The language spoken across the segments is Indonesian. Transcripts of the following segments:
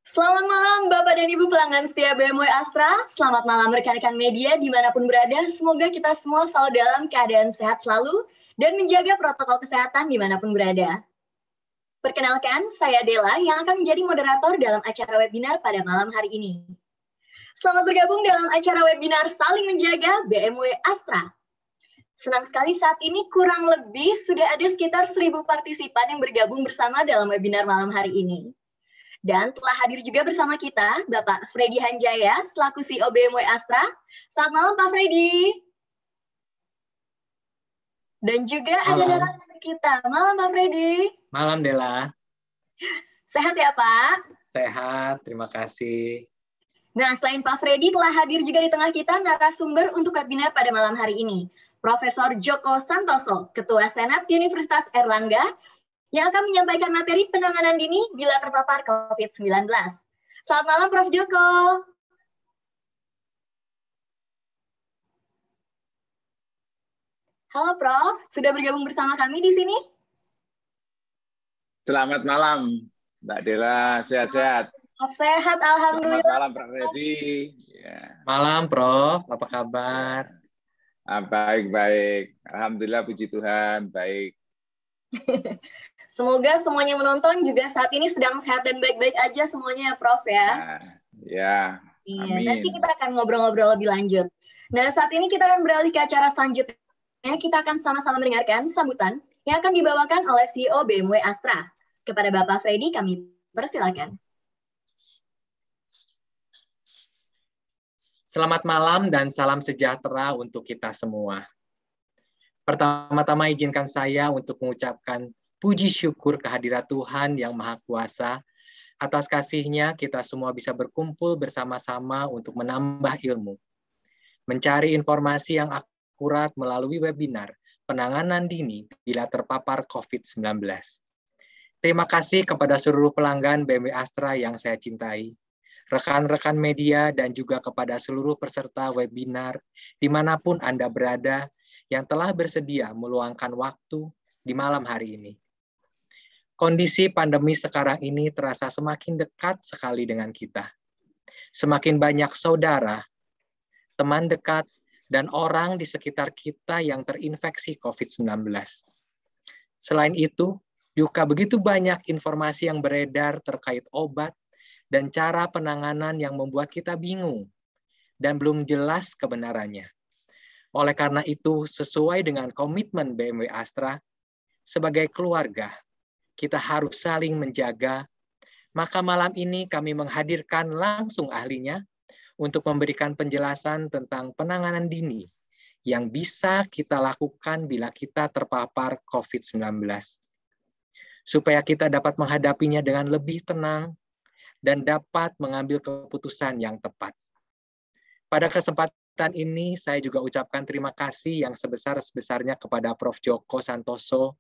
Selamat malam Bapak dan Ibu pelanggan setia BMW Astra. Selamat malam rekan-rekan media dimanapun berada. Semoga kita semua selalu dalam keadaan sehat selalu dan menjaga protokol kesehatan dimanapun berada. Perkenalkan, saya Dela yang akan menjadi moderator dalam acara webinar pada malam hari ini. Selamat bergabung dalam acara webinar Saling Menjaga BMW Astra. Senang sekali saat ini kurang lebih sudah ada sekitar 1.000 partisipan yang bergabung bersama dalam webinar malam hari ini. Dan telah hadir juga bersama kita Bapak Freddy Hanjaya selaku CEO BMW Astra. Selamat malam Pak Freddy. Dan juga ada narasumber kita. Malam Pak Freddy. Malam Dela. Sehat ya Pak? Sehat, terima kasih. Nah, selain Pak Freddy telah hadir juga di tengah kita narasumber untuk webinar pada malam hari ini. Profesor Djoko Santoso, Ketua Senat Universitas Airlangga, yang akan menyampaikan materi penanganan dini bila terpapar COVID-19. Selamat malam, Prof. Djoko. Halo, Prof. Sudah bergabung bersama kami di sini? Selamat malam, Mbak Dela. Sehat-sehat? Sehat, Alhamdulillah. Selamat malam, Pak Freddy. Ya. Malam, Prof. Apa kabar? Baik-baik. Alhamdulillah, puji Tuhan, baik. Semoga semuanya menonton juga saat ini sedang sehat dan baik-baik aja semuanya, Prof. Ya. Ya, amin. Nanti kita akan ngobrol-ngobrol lebih lanjut. Nah, saat ini kita akan beralih ke acara selanjutnya. Kita akan sama-sama mendengarkan sambutan yang akan dibawakan oleh CEO BMW Astra. Kepada Bapak Freddy, kami persilakan. Selamat malam dan salam sejahtera untuk kita semua. Pertama-tama izinkan saya untuk mengucapkan puji syukur kehadirat Tuhan yang Maha Kuasa. Atas kasih-Nya kita semua bisa berkumpul bersama-sama untuk menambah ilmu. Mencari informasi yang akurat melalui webinar penanganan dini bila terpapar COVID-19. Terima kasih kepada seluruh pelanggan BMW Astra yang saya cintai, rekan-rekan media, dan juga kepada seluruh peserta webinar dimanapun Anda berada yang telah bersedia meluangkan waktu di malam hari ini. Kondisi pandemi sekarang ini terasa semakin dekat sekali dengan kita. Semakin banyak saudara, teman dekat, dan orang di sekitar kita yang terinfeksi COVID-19. Selain itu, juga begitu banyak informasi yang beredar terkait obat dan cara penanganan yang membuat kita bingung dan belum jelas kebenarannya. Oleh karena itu, sesuai dengan komitmen BMW Astra, sebagai keluarga, kita harus saling menjaga. Maka malam ini kami menghadirkan langsung ahlinya untuk memberikan penjelasan tentang penanganan dini yang bisa kita lakukan bila kita terpapar COVID-19. Supaya kita dapat menghadapinya dengan lebih tenang dan dapat mengambil keputusan yang tepat. Pada kesempatan ini, saya juga ucapkan terima kasih yang sebesar-besarnya kepada Prof. Djoko Santoso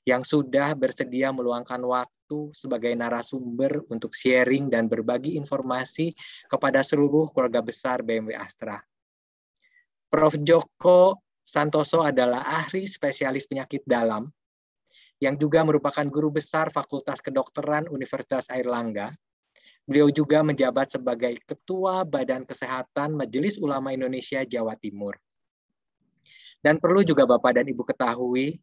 yang sudah bersedia meluangkan waktu sebagai narasumber untuk sharing dan berbagi informasi kepada seluruh keluarga besar BMW Astra. Prof. Djoko Santoso adalah ahli spesialis penyakit dalam yang juga merupakan guru besar Fakultas Kedokteran Universitas Airlangga. Beliau juga menjabat sebagai Ketua Badan Kesehatan Majelis Ulama Indonesia Jawa Timur. Dan perlu juga Bapak dan Ibu ketahui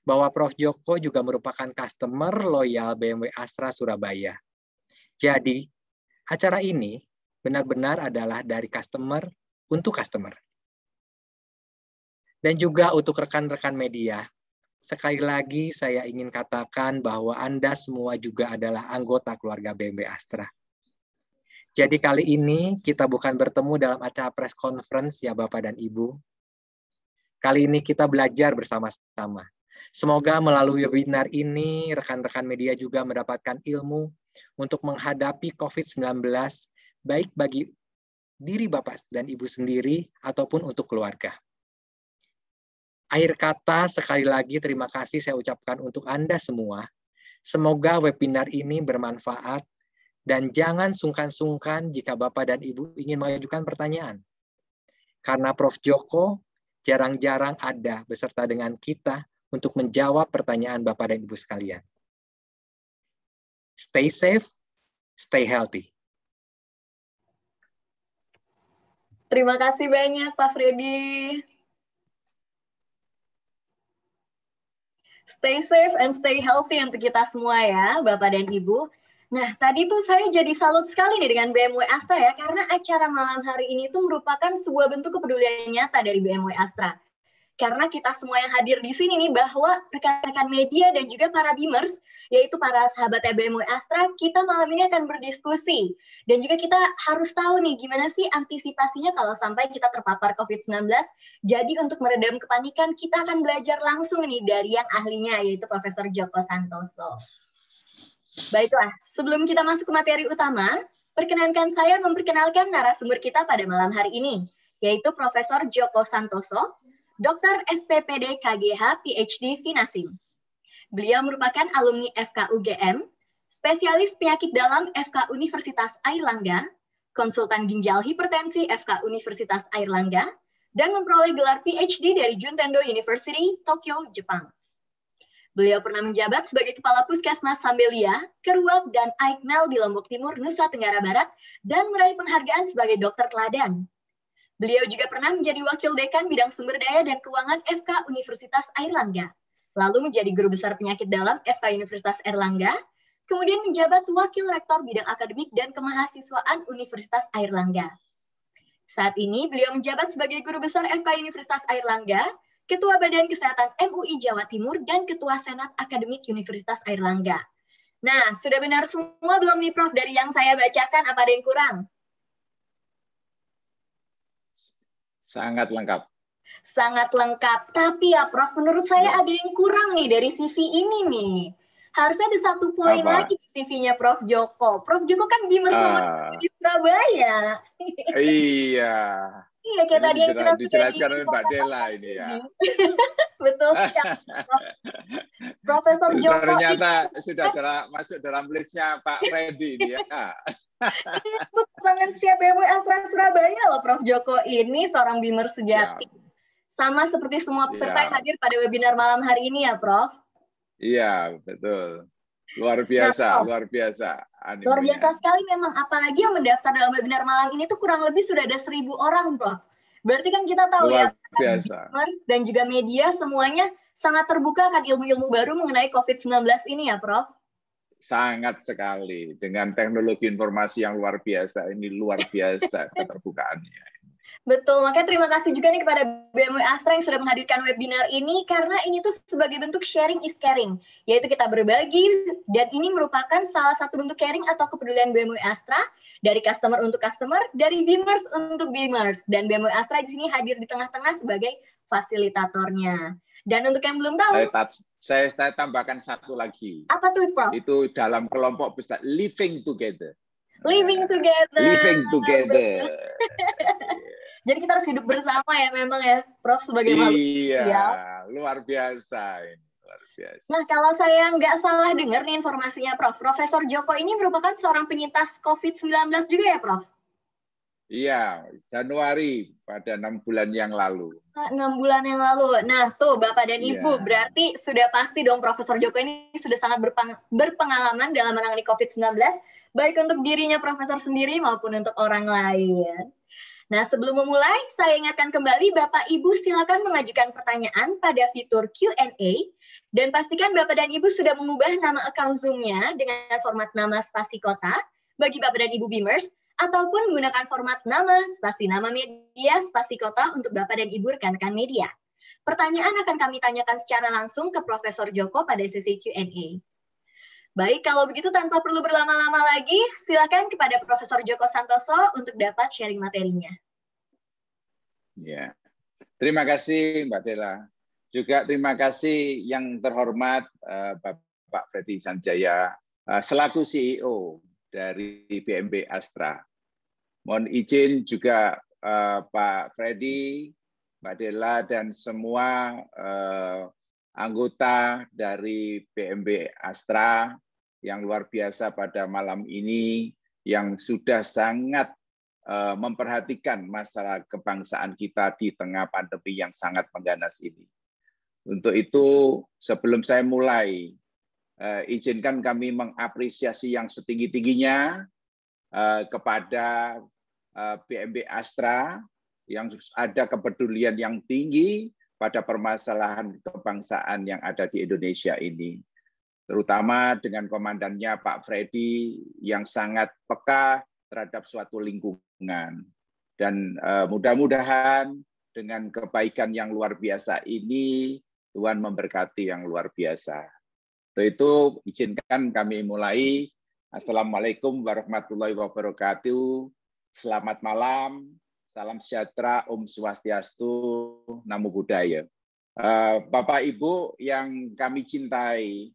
bahwa Prof. Djoko juga merupakan customer loyal BMW Astra Surabaya. Jadi, acara ini benar-benar adalah dari customer untuk customer. Dan juga untuk rekan-rekan media, sekali lagi saya ingin katakan bahwa Anda semua juga adalah anggota keluarga BMW Astra. Jadi kali ini kita bukan bertemu dalam acara press conference ya Bapak dan Ibu. Kali ini kita belajar bersama-sama. Semoga melalui webinar ini rekan-rekan media juga mendapatkan ilmu untuk menghadapi COVID-19 baik bagi diri Bapak dan Ibu sendiri ataupun untuk keluarga. Akhir kata, sekali lagi terima kasih saya ucapkan untuk Anda semua. Semoga webinar ini bermanfaat dan jangan sungkan-sungkan jika Bapak dan Ibu ingin mengajukan pertanyaan. Karena Prof. Djoko jarang-jarang ada beserta dengan kita untuk menjawab pertanyaan Bapak dan Ibu sekalian. Stay safe, stay healthy. Terima kasih banyak Pak Freddy. Stay safe and stay healthy untuk kita semua ya, Bapak dan Ibu. Nah, tadi tuh saya jadi salut sekali nih dengan BMW Astra ya, karena acara malam hari ini tuh merupakan sebuah bentuk kepedulian nyata dari BMW Astra. Karena kita semua yang hadir di sini nih, bahwa rekan-rekan media dan juga para Beamers, yaitu para sahabat BMW Astra, kita malam ini akan berdiskusi. Dan juga kita harus tahu nih, gimana sih antisipasinya kalau sampai kita terpapar COVID-19. Jadi untuk meredam kepanikan, kita akan belajar langsung nih dari yang ahlinya, yaitu Profesor Djoko Santoso. Baiklah, sebelum kita masuk ke materi utama, perkenankan saya memperkenalkan narasumber kita pada malam hari ini, yaitu Profesor Djoko Santoso, Dr. SPPD KGH PhD Finasim. Beliau merupakan alumni FKUGM, spesialis penyakit dalam FK Universitas Airlangga, konsultan ginjal hipertensi FK Universitas Airlangga, dan memperoleh gelar PhD dari Juntendo University, Tokyo, Jepang. Beliau pernah menjabat sebagai Kepala Puskesmas Sambelia, Keruap, dan Aikmel di Lombok Timur, Nusa Tenggara Barat, dan meraih penghargaan sebagai dokter teladan. Beliau juga pernah menjadi Wakil Dekan Bidang Sumber Daya dan Keuangan FK Universitas Airlangga, lalu menjadi Guru Besar Penyakit Dalam FK Universitas Airlangga, kemudian menjabat Wakil Rektor Bidang Akademik dan Kemahasiswaan Universitas Airlangga. Saat ini beliau menjabat sebagai Guru Besar FK Universitas Airlangga, Ketua Badan Kesehatan MUI Jawa Timur, dan Ketua Senat Akademik Universitas Airlangga. Nah, sudah benar semua belum nih Prof dari yang saya bacakan, apa ada yang kurang? Sangat lengkap. Sangat lengkap. Tapi ya Prof, menurut saya ada yang kurang nih dari CV ini nih. Harusnya ada satu poin lagi di CV-nya Prof Djoko. Prof Djoko kan Beamers nomor 1 di Surabaya. Iya. Iya, kayak tadi yang kita dijelaskan oleh Mbak Dela ini ya. Betul sekali. Profesor Djoko ternyata sudah masuk dalam listnya Pak Freddy ini ya. Ini pelanggan setia BMW Astra Surabaya loh Prof Djoko ini seorang Beamer sejati. Sama seperti semua peserta yang hadir pada webinar malam hari ini ya Prof. Iya, betul. Luar biasa, nah, luar biasa. Luar biasa sekali memang, apalagi yang mendaftar dalam webinar malam ini tuh kurang lebih sudah ada 1.000 orang Prof. Berarti kan kita tahu luar ya, biasa. Beamers dan juga media semuanya sangat terbuka akan ilmu-ilmu baru mengenai COVID-19 ini ya Prof. Sangat sekali. Dengan teknologi informasi yang luar biasa, ini luar biasa keterbukaannya. Betul, makanya terima kasih juga nih kepada BMW Astra yang sudah menghadirkan webinar ini, karena ini tuh sebagai bentuk sharing is caring, yaitu kita berbagi, dan ini merupakan salah satu bentuk caring atau kepedulian BMW Astra, dari customer untuk customer, dari Beamers untuk Beamers, dan BMW Astra di sini hadir di tengah-tengah sebagai fasilitatornya. Dan untuk yang belum tahu, saya tambahkan satu lagi. Apa tuh, Prof? Itu dalam kelompok besar, living together. Living together. Living together. Jadi kita harus hidup bersama ya memang ya, Prof, sebagai makhluk sosial. Iya, luar biasa ini. Luar biasa. Nah, kalau saya nggak salah dengar nih informasinya, Prof, Profesor Djoko ini merupakan seorang penyintas COVID-19 juga ya, Prof? Iya, Januari pada 6 bulan yang lalu. 6 bulan yang lalu. Nah, tuh Bapak dan Ibu, berarti sudah pasti dong Profesor Djoko ini sudah sangat berpengalaman dalam menangani COVID-19, baik untuk dirinya Profesor sendiri maupun untuk orang lain. Nah, sebelum memulai, saya ingatkan kembali Bapak Ibu silakan mengajukan pertanyaan pada fitur Q&A, dan pastikan Bapak dan Ibu sudah mengubah nama account Zoom-nya dengan format nama spasi kota bagi Bapak dan Ibu Beamers, ataupun menggunakan format nama, spasi nama media, spasi kota untuk Bapak dan Ibu rekan-rekan media. Pertanyaan akan kami tanyakan secara langsung ke Profesor Djoko pada sesi Q&A. Baik, kalau begitu tanpa perlu berlama-lama lagi, silakan kepada Profesor Djoko Santoso untuk dapat sharing materinya. Ya, terima kasih Mbak Dela. Juga terima kasih yang terhormat Bapak Freddy Sanjaya, selaku CEO dari BMW Astra. Mohon izin juga Pak Freddy, Mbak Dela, dan semua anggota dari BMW Astra yang luar biasa pada malam ini, yang sudah sangat memperhatikan masalah kebangsaan kita di tengah pandemi yang sangat mengganas ini. Untuk itu, sebelum saya mulai, izinkan kami mengapresiasi yang setinggi-tingginya kepada BMW Astra yang ada kepedulian yang tinggi pada permasalahan kebangsaan yang ada di Indonesia ini. Terutama dengan komandannya Pak Freddy yang sangat peka terhadap suatu lingkungan. Dan mudah-mudahan dengan kebaikan yang luar biasa ini, Tuhan memberkati yang luar biasa. Untuk itu, izinkan kami mulai. Assalamualaikum warahmatullahi wabarakatuh. Selamat malam, salam sejahtera, Om Swastiastu, Namo Buddhaya. Bapak Ibu yang kami cintai,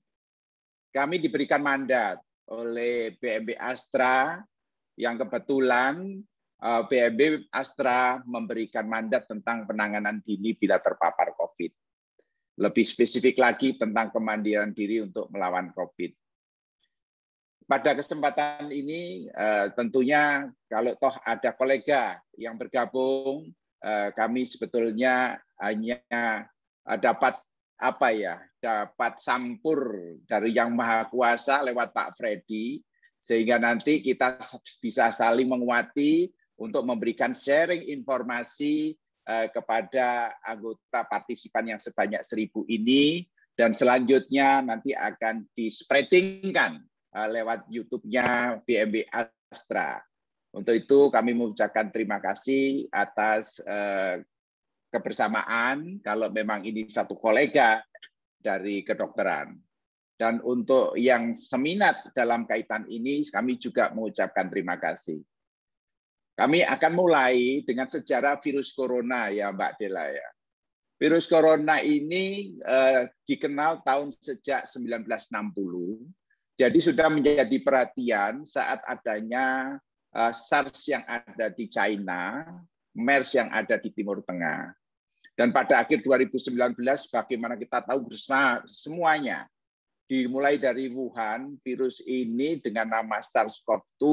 kami diberikan mandat oleh BMB Astra yang kebetulan BMB Astra memberikan mandat tentang penanganan dini bila terpapar COVID. Lebih spesifik lagi tentang kemandirian diri untuk melawan COVID. Pada kesempatan ini tentunya kalau toh ada kolega yang bergabung, kami sebetulnya hanya dapat dapat sampur dari Yang Maha Kuasa lewat Pak Freddy, sehingga nanti kita bisa saling menguati untuk memberikan sharing informasi kepada anggota partisipan yang sebanyak 1.000 ini, dan selanjutnya nanti akan di-spreadingkan lewat YouTube-nya BMB Astra. Untuk itu kami mengucapkan terima kasih atas kebersamaan kalau memang ini satu kolega dari kedokteran. Dan untuk yang seminat dalam kaitan ini, kami juga mengucapkan terima kasih. Kami akan mulai dengan sejarah virus corona ya Mbak Dela ya. Virus corona ini dikenal sejak 1960. Jadi sudah menjadi perhatian saat adanya SARS yang ada di China, MERS yang ada di Timur Tengah. Dan pada akhir 2019, bagaimana kita tahu bersama semuanya, dimulai dari Wuhan, virus ini dengan nama SARS-CoV-2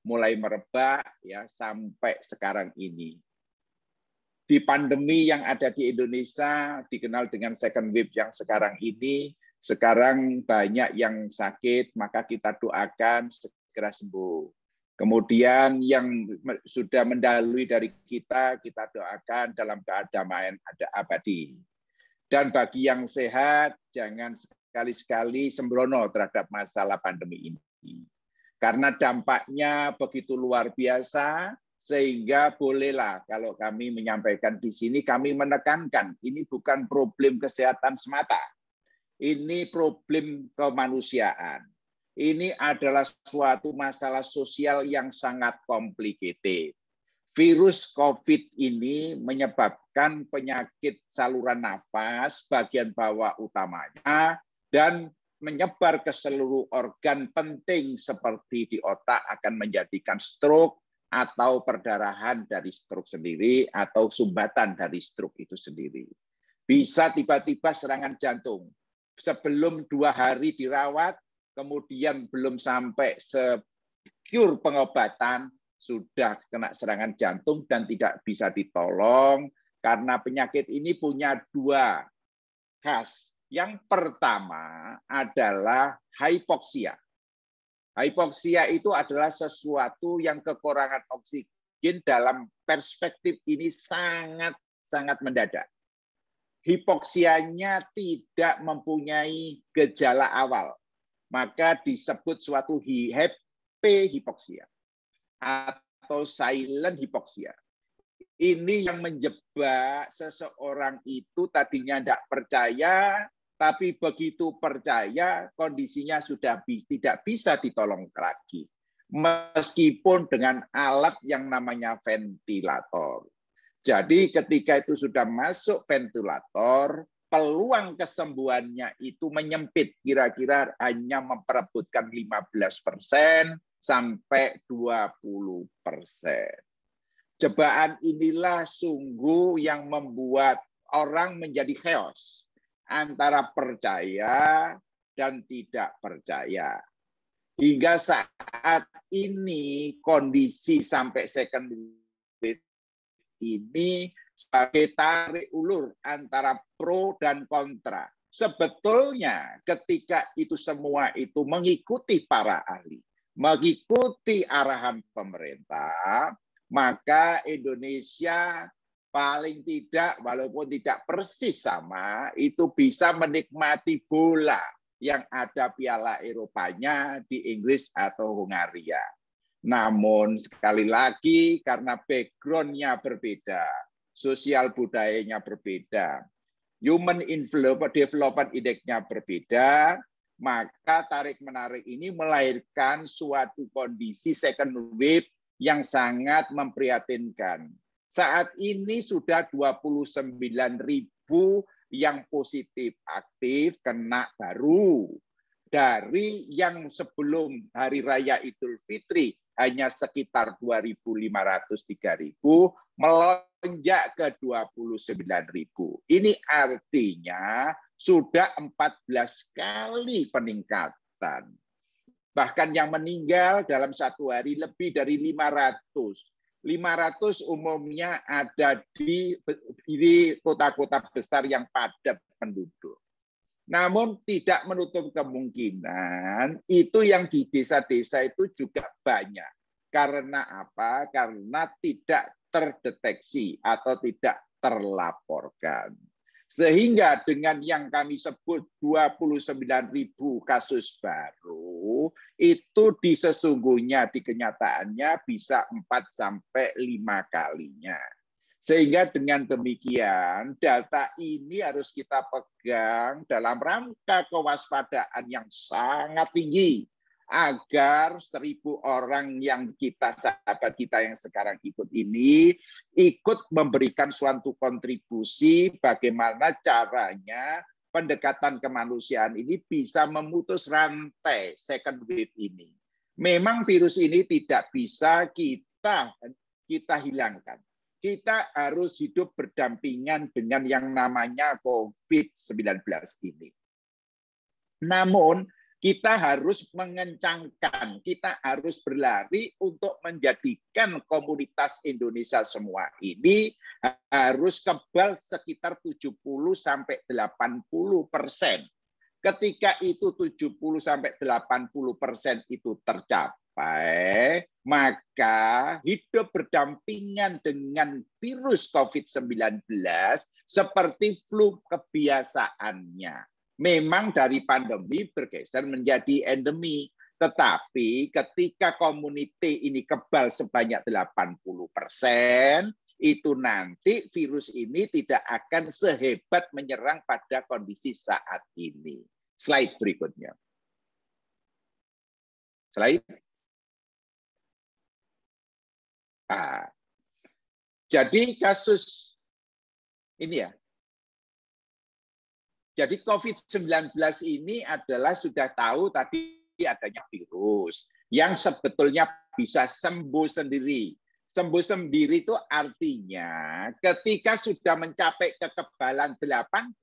mulai merebak ya sampai sekarang ini. Di pandemi yang ada di Indonesia, dikenal dengan second wave yang sekarang ini, sekarang banyak yang sakit, maka kita doakan segera sembuh. Kemudian yang sudah mendahului dari kita doakan dalam keadaan abadi. Dan bagi yang sehat, jangan sekali-sekali sembrono terhadap masalah pandemi ini. Karena dampaknya begitu luar biasa, sehingga bolehlah kalau kami menyampaikan di sini, kami menekankan ini bukan problem kesehatan semata. Ini problem kemanusiaan. Ini adalah suatu masalah sosial yang sangat complicated. Virus COVID ini menyebabkan penyakit saluran nafas bagian bawah utamanya dan menyebar ke seluruh organ penting seperti di otak, akan menjadikan stroke atau perdarahan dari stroke sendiri atau sumbatan dari stroke itu sendiri. Bisa tiba-tiba serangan jantung. Sebelum 2 hari dirawat, kemudian belum sampai secure pengobatan, sudah kena serangan jantung dan tidak bisa ditolong, karena penyakit ini punya 2 khas. Yang pertama adalah hypoxia. Hypoxia itu adalah sesuatu yang kekurangan oksigen dalam perspektif ini sangat mendadak. Hipoksianya tidak mempunyai gejala awal, maka disebut suatu hipoksia atau silent hipoksia. Ini yang menjebak seseorang itu tadinya tidak percaya, tapi begitu percaya kondisinya sudah tidak bisa ditolong lagi, meskipun dengan alat yang namanya ventilator. Jadi ketika itu sudah masuk ventilator, peluang kesembuhannya itu menyempit, kira-kira hanya memperebutkan 15% sampai 20%. Jebakan inilah sungguh yang membuat orang menjadi chaos antara percaya dan tidak percaya. Hingga saat ini kondisi sampai second wave ini sebagai tarik ulur antara pro dan kontra. Sebetulnya ketika itu semua itu mengikuti para ahli, mengikuti arahan pemerintah, maka Indonesia paling tidak, walaupun tidak persis sama, itu bisa menikmati bola yang ada Piala Eropanya di Inggris atau Hungaria. Namun sekali lagi karena background-nya berbeda, sosial budayanya berbeda, human development index-nya berbeda, maka tarik-menarik ini melahirkan suatu kondisi second wave yang sangat memprihatinkan. Saat ini sudah 29.000 yang positif aktif kena baru. Dari yang sebelum Hari Raya Idul Fitri hanya sekitar 2.500-3.000, melonjak ke 29.000. Ini artinya sudah 14 kali peningkatan. Bahkan yang meninggal dalam satu hari lebih dari 500. 500 umumnya ada di kota-kota besar yang padat penduduk. Namun tidak menutup kemungkinan itu yang di desa-desa itu juga banyak. Karena apa? Karena tidak terdeteksi atau tidak terlaporkan. Sehingga dengan yang kami sebut 29.000 kasus baru, itu sesungguhnya di kenyataannya bisa 4 sampai 5 kalinya. Sehingga dengan demikian, data ini harus kita pegang dalam rangka kewaspadaan yang sangat tinggi, agar 1.000 orang yang sahabat kita yang sekarang ikut ini ikut memberikan suatu kontribusi bagaimana caranya pendekatan kemanusiaan ini bisa memutus rantai second wave ini. Memang virus ini tidak bisa kita hilangkan. Kita harus hidup berdampingan dengan yang namanya COVID-19 ini. Namun kita harus mengencangkan, kita harus berlari untuk menjadikan komunitas Indonesia semua ini harus kebal sekitar 70-80%. Ketika itu 70-80% itu tercapai, maka hidup berdampingan dengan virus COVID-19 seperti flu kebiasaannya. Memang dari pandemi bergeser menjadi endemi. Tetapi ketika community ini kebal sebanyak 80%, itu nanti virus ini tidak akan sehebat menyerang pada kondisi saat ini. Slide berikutnya. Slide. Nah, jadi kasus ini ya. Jadi COVID-19 ini adalah sudah tahu tadi adanya virus yang sebetulnya bisa sembuh sendiri. Sembuh sendiri itu artinya ketika sudah mencapai kekebalan 80%,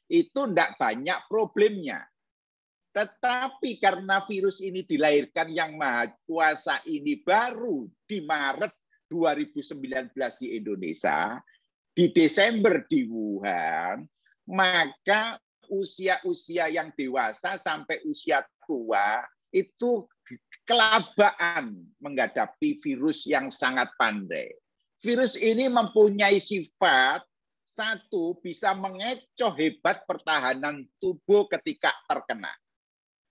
itu tidak banyak problemnya. Tetapi karena virus ini dilahirkan yang Maha Kuasa ini baru di Maret 2019 di Indonesia, di Desember di Wuhan, maka usia-usia yang dewasa sampai usia tua itu kelabaan menghadapi virus yang sangat pandai. Virus ini mempunyai sifat, satu, bisa mengecoh hebat pertahanan tubuh ketika terkena.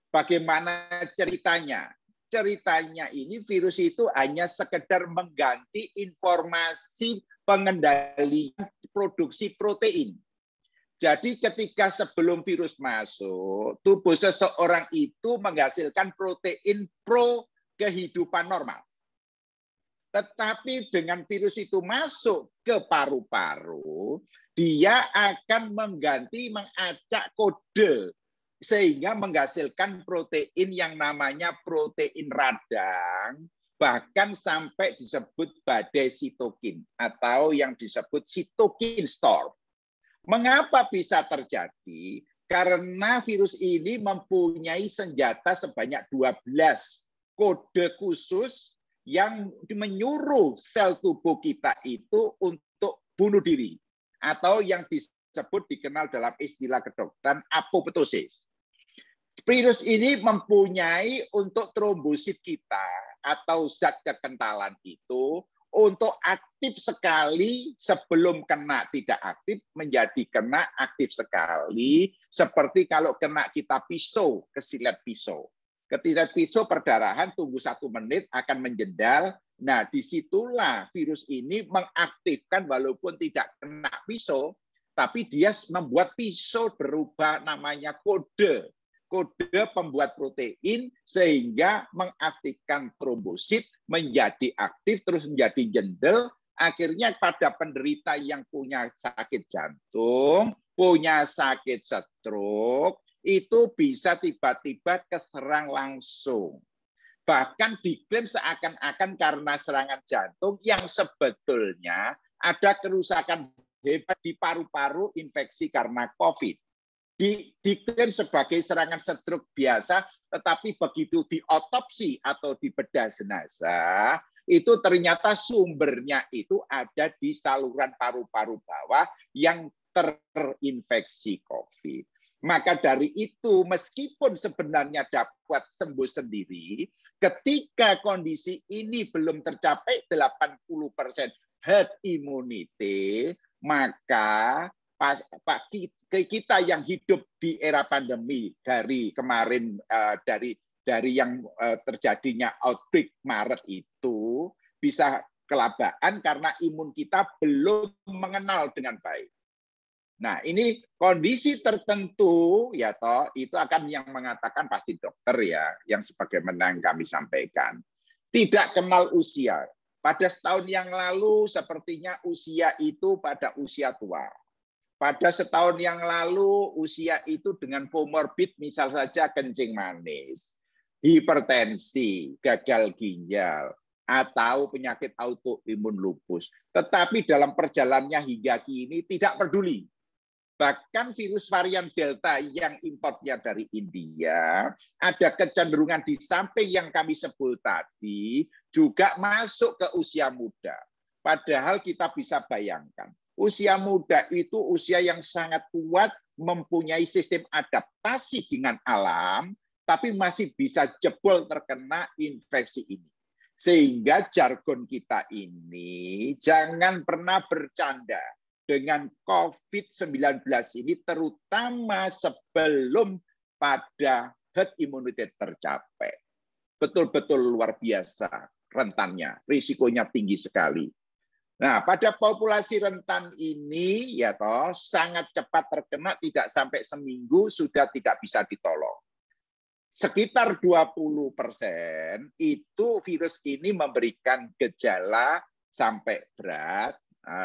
Bagaimana ceritanya? Ceritanya ini virus itu hanya sekedar mengganti informasi pengendalian produksi protein. Jadi ketika sebelum virus masuk, tubuh seseorang itu menghasilkan protein pro kehidupan normal. Tetapi dengan virus itu masuk ke paru-paru, dia akan mengacak kode sehingga menghasilkan protein yang namanya protein radang, bahkan sampai disebut badai sitokin atau yang disebut sitokin storm. Mengapa bisa terjadi? Karena virus ini mempunyai senjata sebanyak 12 kode khusus yang menyuruh sel tubuh kita itu untuk bunuh diri atau yang disebut dikenal dalam istilah kedokteran apoptosis. Virus ini mempunyai untuk trombosit kita atau zat kekentalan itu untuk aktif sekali sebelum kena tidak aktif menjadi kena aktif sekali, seperti kalau kena kita pisau, kesilet pisau. Kesilet pisau perdarahan tunggu 1 menit akan menjendal. Nah, disitulah virus ini mengaktifkan walaupun tidak kena pisau, tapi dia membuat pisau berubah namanya kode pembuat protein sehingga mengaktifkan trombosit menjadi aktif terus menjadi jendel, akhirnya pada penderita yang punya sakit jantung, punya sakit stroke itu bisa tiba-tiba keserang langsung. Bahkan diklaim seakan-akan karena serangan jantung yang sebetulnya ada kerusakan hebat di paru-paru infeksi karena COVID. Diklaim sebagai serangan stroke biasa, tetapi begitu diotopsi atau dibedah jenazah, itu ternyata sumbernya itu ada di saluran paru-paru bawah yang terinfeksi COVID. Maka dari itu, meskipun sebenarnya dapat sembuh sendiri, ketika kondisi ini belum tercapai 80% herd immunity, maka kita yang hidup di era pandemi dari kemarin dari yang terjadinya outbreak Maret itu bisa kelabaan karena imun kita belum mengenal dengan baik. Nah, ini kondisi tertentu ya toh itu akan yang mengatakan pasti dokter ya, yang sebagaimana yang kami sampaikan. Tidak kenal usia. Pada setahun yang lalu sepertinya usia itu pada usia tua. Pada setahun yang lalu, usia itu dengan komorbid, misal saja kencing manis, hipertensi, gagal ginjal, atau penyakit autoimun lupus. Tetapi dalam perjalanannya hingga kini tidak peduli. Bahkan virus varian Delta yang importnya dari India, ada kecenderungan di samping yang kami sebut tadi, juga masuk ke usia muda. Padahal kita bisa bayangkan, usia muda itu usia yang sangat kuat, mempunyai sistem adaptasi dengan alam, tapi masih bisa jebol terkena infeksi ini. Sehingga jargon kita ini jangan pernah bercanda dengan COVID-19 ini, terutama sebelum pada herd immunity tercapai. Betul-betul luar biasa rentannya, risikonya tinggi sekali. Nah, pada populasi rentan ini ya toh sangat cepat terkena, tidak sampai seminggu sudah tidak bisa ditolong. Sekitar 20% itu virus ini memberikan gejala sampai berat,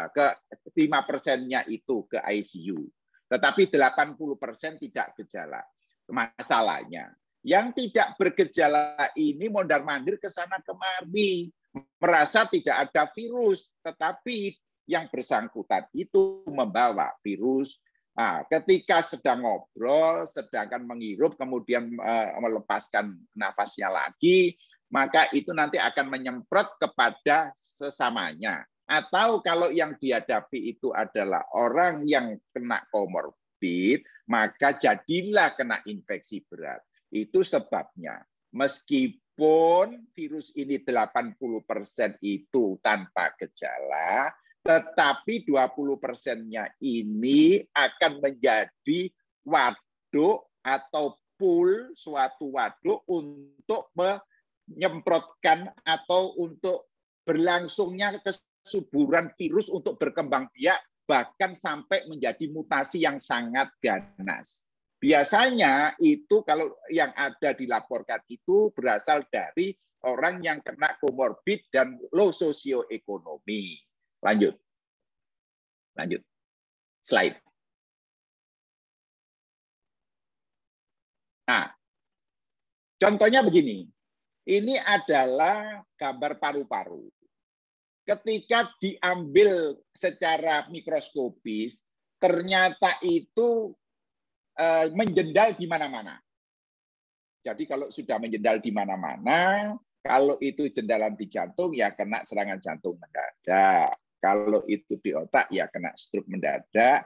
ke 5%-nya itu ke ICU. Tetapi 80% tidak gejala. Masalahnya, yang tidak bergejala ini mondar-mandir ke sana kemari, merasa tidak ada virus, tetapi yang bersangkutan itu membawa virus. Nah, ketika sedang ngobrol, sedangkan menghirup, kemudian melepaskan nafasnya lagi, maka itu nanti akan menyemprot kepada sesamanya. Atau kalau yang dihadapi itu adalah orang yang kena komorbid, maka jadilah kena infeksi berat. Itu sebabnya, meskipun virus ini 80% itu tanpa gejala, tetapi 20%-nya ini akan menjadi waduk atau pool, suatu waduk untuk menyemprotkan atau untuk berlangsungnya kesuburan virus untuk berkembang biak, bahkan sampai menjadi mutasi yang sangat ganas. Biasanya itu kalau yang ada dilaporkan itu berasal dari orang yang kena komorbid dan low sosioekonomi. Lanjut. Slide. Nah, contohnya begini. Ini adalah gambar paru-paru. Ketika diambil secara mikroskopis, ternyata itu menjendal di mana-mana. Jadi kalau sudah menjendal di mana-mana, kalau itu jendalan di jantung, ya kena serangan jantung mendadak. Kalau itu di otak, ya kena stroke mendadak.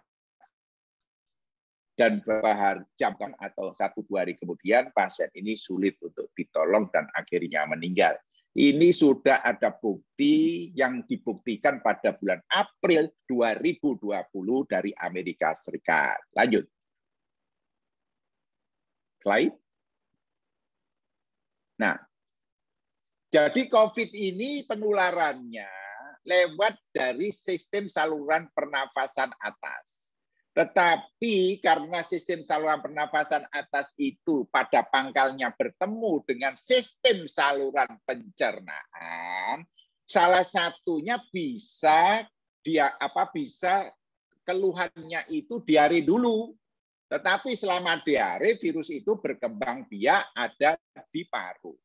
Dan beberapa jam atau 1-2 hari kemudian, pasien ini sulit untuk ditolong dan akhirnya meninggal. Ini sudah ada bukti yang dibuktikan pada bulan April 2020 dari Amerika Serikat. Lanjut. Slide. Nah, jadi COVID ini penularannya lewat dari sistem saluran pernafasan atas. Tetapi karena sistem saluran pernafasan atas itu pada pangkalnya bertemu dengan sistem saluran pencernaan, salah satunya bisa keluhannya itu diare dulu. Tetapi selama diare virus itu berkembang biak ada di paru.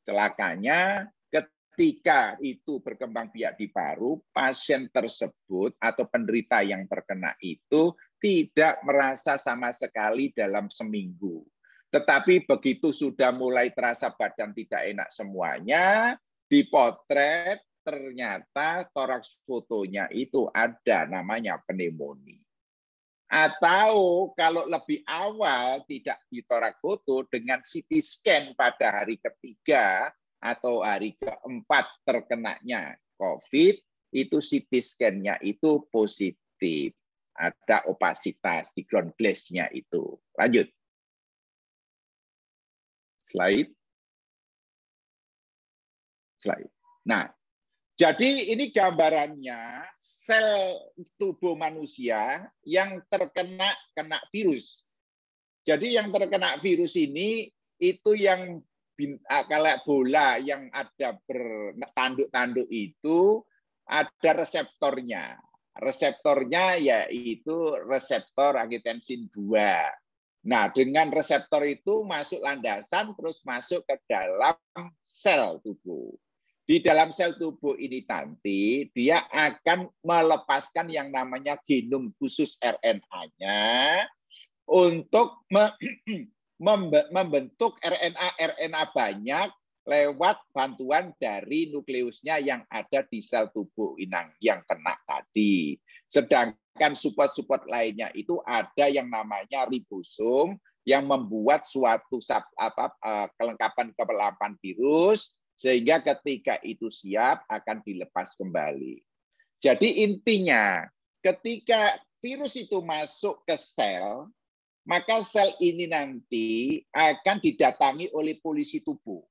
Celakanya ketika itu berkembang biak di paru, pasien tersebut atau penderita yang terkena itu tidak merasa sama sekali dalam seminggu. Tetapi begitu sudah mulai terasa badan tidak enak semuanya, dipotret, ternyata toraks fotonya itu ada namanya pneumonia. Atau kalau lebih awal tidak ditoraks foto dengan CT scan pada hari ketiga atau hari keempat terkenanya COVID, itu CT scan-nya itu positif. Ada opasitas di ground glass-nya itu. Lanjut. Slide. Nah, jadi ini gambarannya sel tubuh manusia yang terkena virus. Jadi yang terkena virus ini itu yang kayak bola yang ada bertanduk-tanduk itu ada reseptornya. Reseptornya yaitu reseptor angiotensin 2. Nah, dengan reseptor itu masuk landasan terus masuk ke dalam sel tubuh. Di dalam sel tubuh ini nanti dia akan melepaskan yang namanya genom khusus RNA-nya untuk membentuk RNA banyak lewat bantuan dari nukleusnya yang ada di sel tubuh inang yang kena tadi. Sedangkan support-support lainnya itu ada yang namanya ribosom yang membuat suatu kelengkapan virus sehingga ketika itu siap akan dilepas kembali. Jadi intinya ketika virus itu masuk ke sel, maka sel ini nanti akan didatangi oleh polisi tubuh.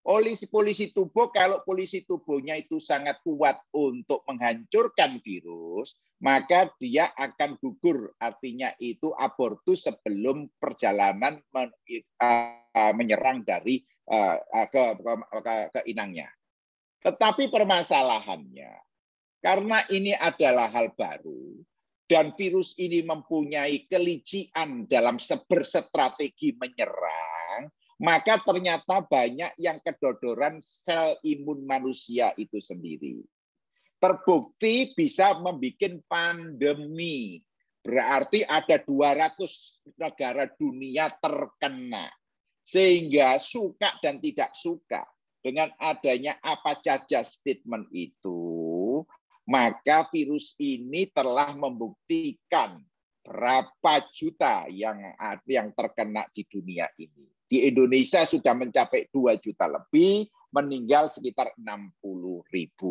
Polisi tubuh, kalau polisi tubuhnya itu sangat kuat untuk menghancurkan virus, maka dia akan gugur, artinya itu abortus sebelum perjalanan menyerang dari ke inangnya. Tetapi permasalahannya, karena ini adalah hal baru, dan virus ini mempunyai kelicikan dalam berstrategi menyerang, maka ternyata banyak yang kedodoran sel imun manusia itu sendiri. Terbukti bisa membuat pandemi. Berarti ada 200 negara dunia terkena. Sehingga suka dan tidak suka dengan adanya apa saja statement itu, maka virus ini telah membuktikan berapa juta yang terkena di dunia ini. Di Indonesia sudah mencapai 2 juta lebih, meninggal sekitar 60.000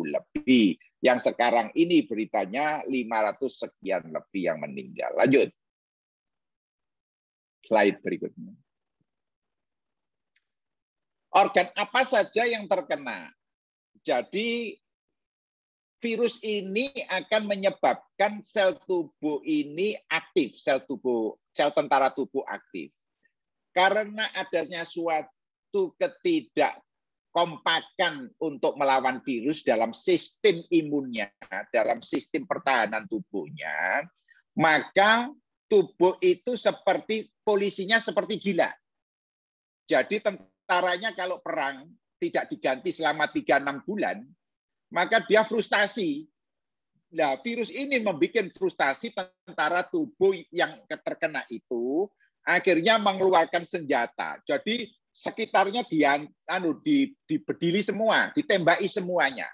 lebih. Yang sekarang ini beritanya 500 sekian lebih yang meninggal. Lanjut. Slide berikutnya. Organ apa saja yang terkena? Jadi virus ini akan menyebabkan sel tubuh ini aktif, sel tentara tubuh aktif. Karena adanya suatu ketidakkompakan untuk melawan virus dalam sistem imunnya, dalam sistem pertahanan tubuhnya, maka tubuh itu seperti polisinya seperti gila. Jadi tentaranya kalau perang tidak diganti selama 3-6 bulan, maka dia frustasi. Nah, virus ini membuat frustasi tentara tubuh yang terkena itu, akhirnya mengeluarkan senjata. Jadi sekitarnya dibedili semua, ditembaki semuanya.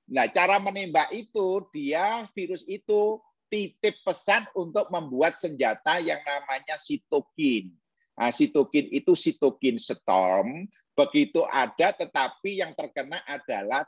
Nah, cara menembak itu, virus itu titip pesan untuk membuat senjata yang namanya sitokin. Nah, sitokin itu sitokin storm, Begitu ada, tetapi yang terkena adalah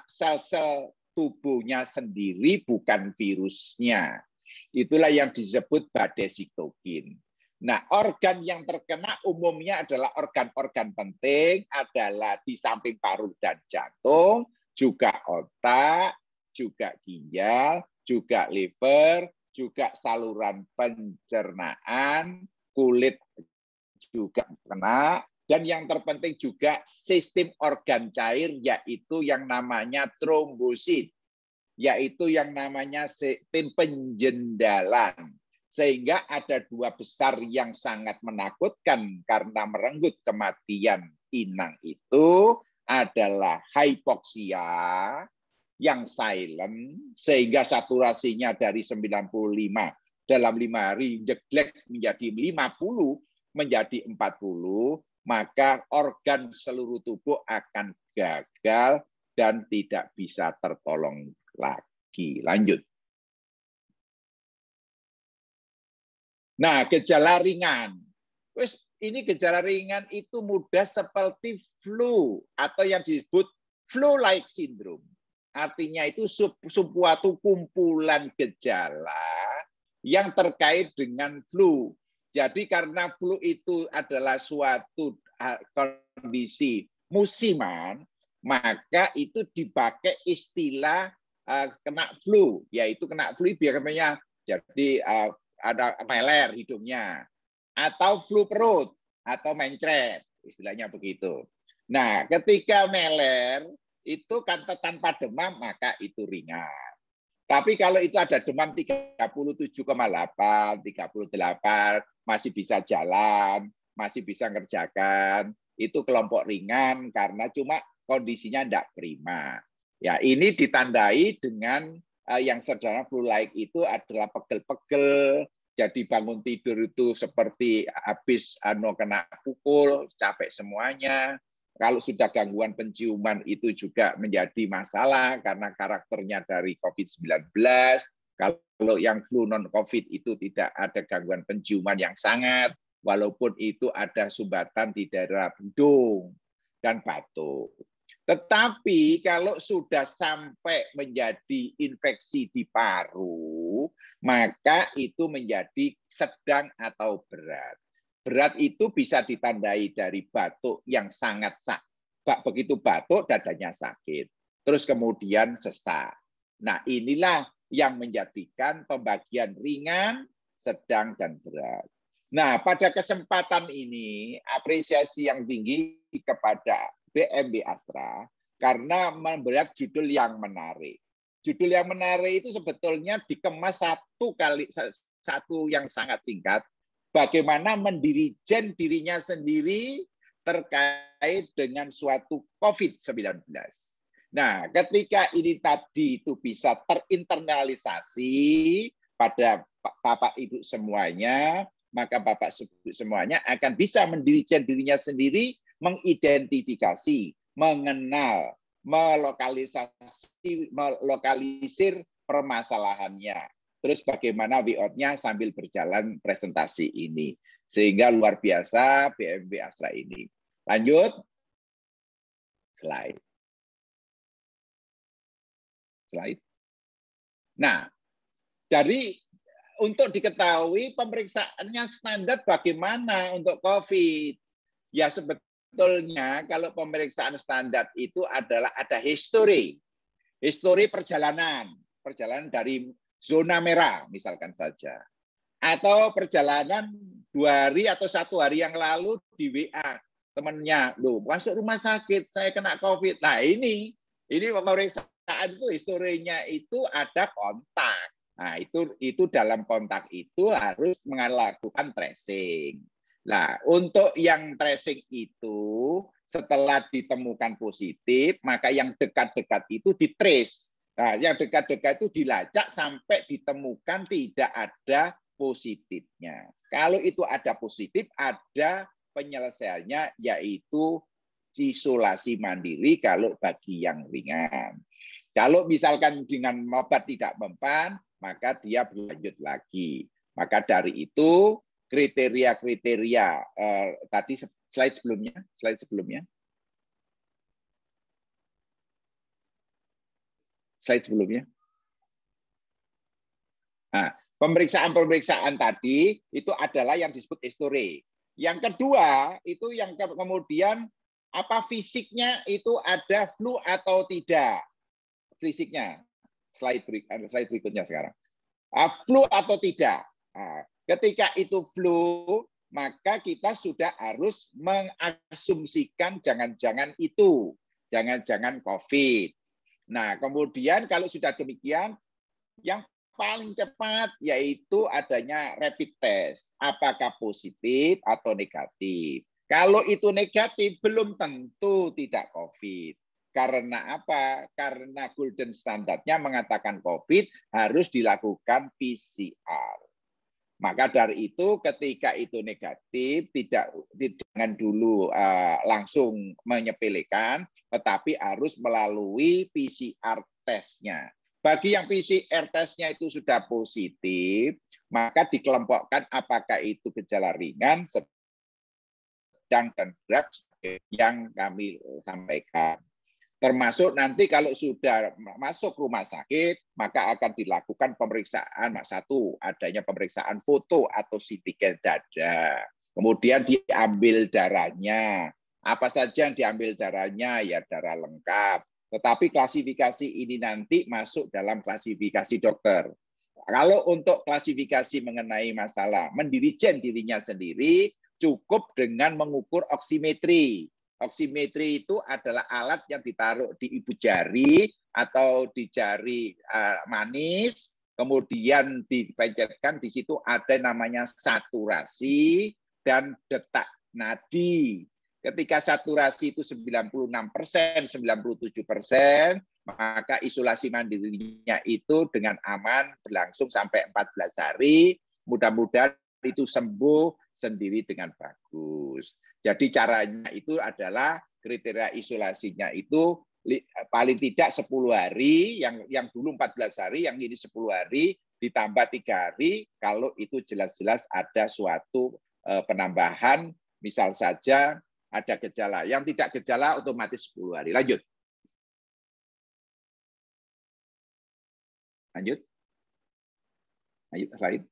sel-sel tubuhnya sendiri, bukan virusnya. Itulah yang disebut badai sitokin. Nah, organ yang terkena umumnya adalah organ-organ penting, adalah di samping paru dan jantung, juga otak, juga ginjal, juga liver, juga saluran pencernaan, kulit juga kena, dan yang terpenting juga sistem organ cair, yaitu yang namanya trombosit, yaitu yang namanya sistem penjendalan. Sehingga ada dua besar yang sangat menakutkan karena merenggut kematian inang itu adalah hypoksia yang silent, sehingga saturasinya dari 95 dalam 5 hari jeglek menjadi 50, menjadi 40, maka organ seluruh tubuh akan gagal dan tidak bisa tertolong lagi. Lanjut. Nah, gejala ringan. Ini gejala ringan itu mudah seperti flu atau yang disebut flu-like syndrome. Artinya itu suatu kumpulan gejala yang terkait dengan flu. Jadi karena flu itu adalah suatu kondisi musiman, maka itu dipakai istilah kena flu, yaitu kena flu biasanya jadi ada meler hidungnya, atau flu perut, atau mencret, istilahnya begitu. Nah, ketika meler, itu kan tanpa demam, maka itu ringan. Tapi kalau itu ada demam 37,8, 38, masih bisa jalan, masih bisa ngerjakan, itu kelompok ringan karena cuma kondisinya tidak prima. Ya, ini ditandai dengan yang sederhana flu-like itu adalah pegel-pegel, jadi bangun tidur itu seperti habis kena pukul, capek semuanya. Kalau sudah gangguan penciuman itu juga menjadi masalah karena karakternya dari COVID-19. Kalau yang flu non-COVID itu tidak ada gangguan penciuman yang sangat, walaupun itu ada sumbatan di daerah hidung dan batuk. Tetapi kalau sudah sampai menjadi infeksi di paru, maka itu menjadi sedang atau berat. Berat itu bisa ditandai dari batuk yang sangat sakit. Begitu batuk, dadanya sakit. Terus kemudian sesak. Nah, inilah yang menjadikan pembagian ringan, sedang, dan berat. Nah, pada kesempatan ini, apresiasi yang tinggi kepada BMB Astra karena membuat judul yang menarik. Judul yang menarik itu sebetulnya dikemas satu yang sangat singkat. Bagaimana mendirijen dirinya sendiri terkait dengan suatu COVID-19. Nah, ketika ini tadi itu bisa terinternalisasi pada Bapak Ibu semuanya, maka Bapak Ibu semuanya akan bisa mendirijen dirinya sendiri, mengidentifikasi, mengenal, melokalisir permasalahannya. Terus bagaimana way-out-nya sambil berjalan presentasi ini. Sehingga luar biasa BMB Astra ini. Lanjut. Slide. Nah, untuk diketahui pemeriksaannya standar bagaimana untuk COVID. Ya sebetulnya kalau pemeriksaan standar itu adalah ada histori perjalanan dari zona merah misalkan saja, atau perjalanan 2 hari atau 1 hari yang lalu di WA temannya, loh masuk rumah sakit saya kena COVID. Nah ini pemeriksaan itu historinya itu ada kontak. Nah itu dalam kontak itu harus melakukan tracing. Nah, untuk yang tracing itu setelah ditemukan positif, maka yang dekat-dekat itu ditrace. Nah, yang dekat-dekat itu dilacak sampai ditemukan tidak ada positifnya. Kalau itu ada positif, ada penyelesaiannya yaitu isolasi mandiri kalau bagi yang ringan. Kalau misalkan dengan obat tidak mempan, maka dia berlanjut lagi. Maka dari itu kriteria tadi slide sebelumnya Slide sebelumnya. Nah, pemeriksaan-pemeriksaan tadi itu adalah yang disebut history. Yang kedua, itu yang kemudian apa fisiknya itu ada flu atau tidak. Fisiknya. Slide berikutnya sekarang. Flu atau tidak. Nah, ketika itu flu, maka kita sudah harus mengasumsikan jangan-jangan itu. Jangan-jangan COVID. Nah, kemudian kalau sudah demikian, yang paling cepat yaitu adanya rapid test. Apakah positif atau negatif? Kalau itu negatif, belum tentu tidak COVID. Karena apa? Karena golden standardnya mengatakan COVID harus dilakukan PCR. Maka dari itu ketika itu negatif, jangan dulu langsung menyepelekan, tetapi harus melalui PCR testnya. Bagi yang PCR testnya itu sudah positif, maka dikelompokkan apakah itu gejala ringan, sedang, dan berat yang kami sampaikan. Termasuk nanti kalau sudah masuk rumah sakit, maka akan dilakukan pemeriksaan. Satu, adanya pemeriksaan foto atau CT scan dada. Kemudian diambil darahnya. Apa saja yang diambil darahnya? Ya darah lengkap. Tetapi klasifikasi ini nanti masuk dalam klasifikasi dokter. Kalau untuk klasifikasi mengenai masalah mendirijen dirinya sendiri, cukup dengan mengukur oksimetri. Oksimetri itu adalah alat yang ditaruh di ibu jari atau di jari manis, kemudian dipencetkan, di situ ada namanya saturasi dan detak nadi. Ketika saturasi itu 96%, 97%, maka isolasi mandirinya itu dengan aman berlangsung sampai 14 hari. Mudah-mudahan itu sembuh sendiri dengan bagus. Jadi caranya itu adalah kriteria isolasinya itu paling tidak 10 hari, yang dulu 14 hari, yang ini 10 hari, ditambah 3 hari, kalau itu jelas-jelas ada suatu penambahan, misal saja ada gejala. Yang tidak gejala otomatis 10 hari. Lanjut. Lanjut. Lanjut, slide.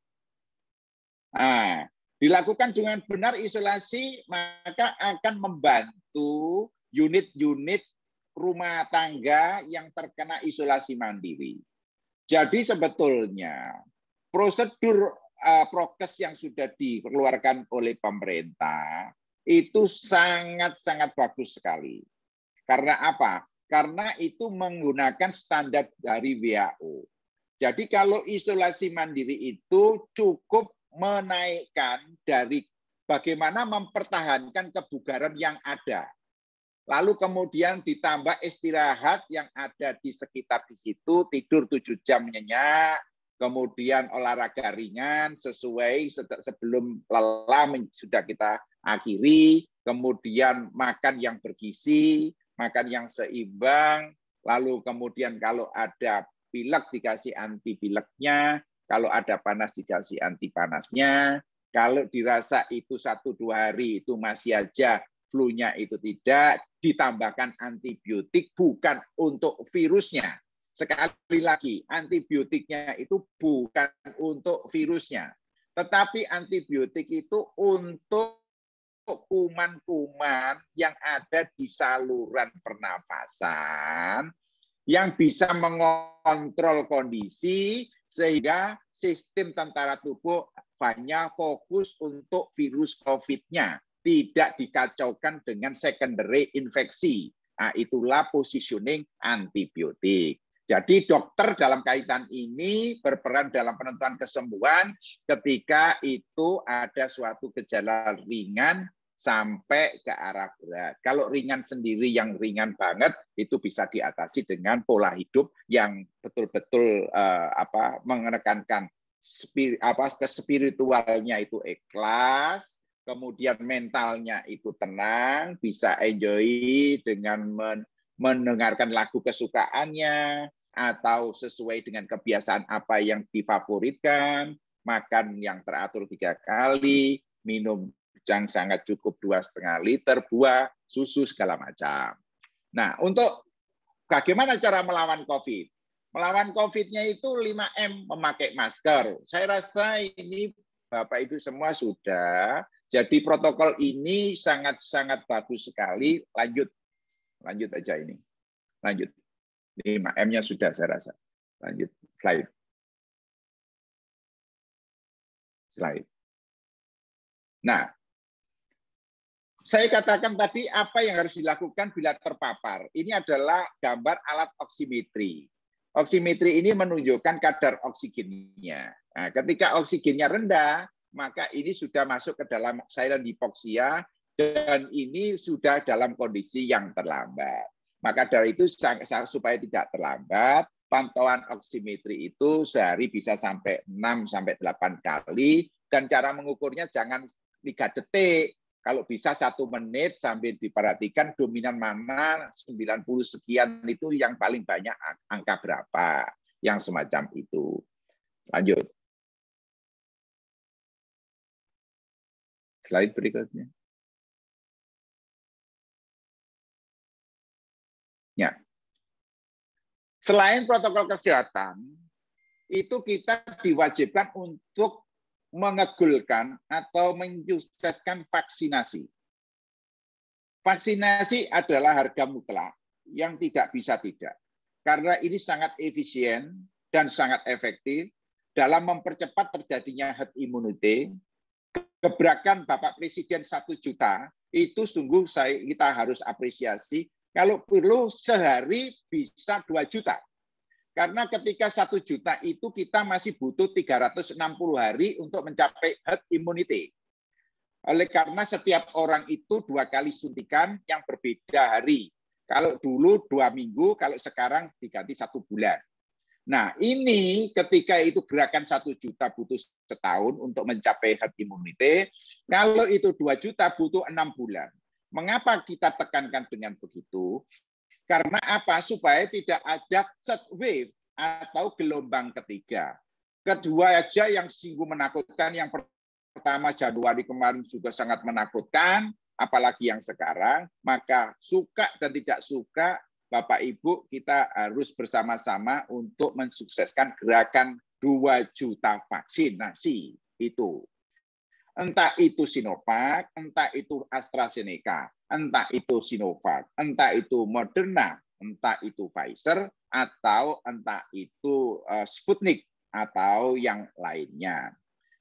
Nah, dilakukan dengan benar isolasi, maka akan membantu unit-unit rumah tangga yang terkena isolasi mandiri. Jadi sebetulnya prosedur prokes yang sudah dikeluarkan oleh pemerintah itu sangat-sangat bagus sekali. Karena apa? Karena itu menggunakan standar dari WHO. Jadi kalau isolasi mandiri itu cukup menaikkan dari bagaimana mempertahankan kebugaran yang ada. Lalu kemudian ditambah istirahat yang ada di sekitar di situ, tidur 7 jam nyenyak, kemudian olahraga ringan sesuai sebelum lelah sudah kita akhiri, kemudian makan yang bergizi, makan yang seimbang, lalu kemudian kalau ada pilek dikasih anti pileknya, kalau ada panas dikasih anti panasnya, kalau dirasa itu 1-2 hari itu masih aja flu-nya itu tidak, ditambahkan antibiotik bukan untuk virusnya. Sekali lagi, antibiotiknya itu bukan untuk virusnya, tetapi antibiotik itu untuk kuman-kuman yang ada di saluran pernafasan yang bisa mengontrol kondisi sehingga sistem tentara tubuh hanya fokus untuk virus COVID-nya, tidak dikacaukan dengan secondary infeksi. Nah, itulah positioning antibiotik. Jadi dokter dalam kaitan ini berperan dalam penentuan kesembuhan ketika itu ada suatu gejala ringan sampai ke arah berat. Kalau ringan sendiri yang ringan banget itu bisa diatasi dengan pola hidup yang betul-betul menekankan spiritualnya itu ikhlas, kemudian mentalnya itu tenang, bisa enjoy dengan mendengarkan lagu kesukaannya, atau sesuai dengan kebiasaan apa yang difavoritkan, makan yang teratur 3 kali, minum yang sangat cukup 2,5 liter, buah, susu, segala macam. Nah, untuk bagaimana cara melawan COVID? Melawan COVID-nya itu 5M, memakai masker. Saya rasa ini Bapak Ibu semua sudah. Jadi protokol ini sangat-sangat bagus sekali. Lanjut aja ini. Lanjut. 5M-nya sudah saya rasa. Lanjut. Slide. Nah, saya katakan tadi apa yang harus dilakukan bila terpapar. Ini adalah gambar alat oximetry. Oximetry ini menunjukkan kadar oksigennya. Nah, ketika oksigennya rendah, maka ini sudah masuk ke dalam silent hypoxia dan ini sudah dalam kondisi yang terlambat. Maka dari itu supaya tidak terlambat, pantauan oximetry itu sehari bisa sampai 6-8 kali dan cara mengukurnya jangan 3 detik. Kalau bisa 1 menit sambil diperhatikan dominan mana 90 sekian itu yang paling banyak angka berapa yang semacam itu. Lanjut. Slide berikutnya. Ya. Selain protokol kesehatan, itu kita diwajibkan untuk mengegulkan atau menyukseskan vaksinasi. Vaksinasi adalah harga mutlak yang tidak bisa tidak. Karena ini sangat efisien dan sangat efektif dalam mempercepat terjadinya herd immunity. Gebrakan Bapak Presiden 1 juta, itu sungguh kita harus apresiasi. Kalau perlu sehari bisa 2 juta. Karena ketika 1 juta itu kita masih butuh 360 hari untuk mencapai herd immunity. Oleh karena setiap orang itu 2 kali suntikan yang berbeda hari. Kalau dulu 2 minggu, kalau sekarang diganti 1 bulan. Nah ini ketika itu gerakan 1 juta butuh setahun untuk mencapai herd immunity. Kalau itu 2 juta butuh 6 bulan. Mengapa kita tekankan dengan begitu? Karena apa? Supaya tidak ada third wave atau gelombang ketiga. Kedua aja yang sungguh menakutkan. Yang pertama Januari kemarin juga sangat menakutkan, apalagi yang sekarang. Maka suka dan tidak suka, Bapak Ibu, kita harus bersama-sama untuk mensukseskan gerakan 2 juta vaksinasi itu. Entah itu Sinovac, entah itu AstraZeneca, entah itu Sinovac, entah itu Moderna, entah itu Pfizer, atau entah itu Sputnik, atau yang lainnya.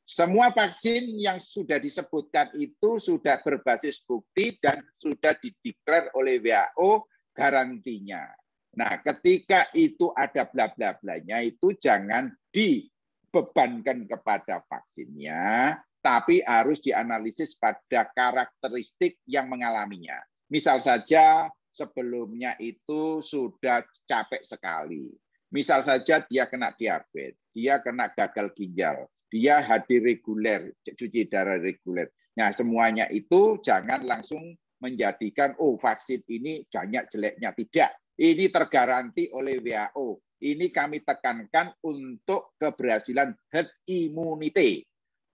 Semua vaksin yang sudah disebutkan itu sudah berbasis bukti dan sudah dideklar oleh WHO garantinya. Nah, ketika itu ada bla-bla-blanya itu jangan dibebankan kepada vaksinnya, tapi harus dianalisis pada karakteristik yang mengalaminya. Misal saja sebelumnya itu sudah capek sekali. Misal saja dia kena diabetes, dia kena gagal ginjal, dia HD reguler, cuci darah reguler. Nah, semuanya itu jangan langsung menjadikan, oh vaksin ini banyak jeleknya. Tidak, ini tergaranti oleh WHO. Ini kami tekankan untuk keberhasilan herd immunity.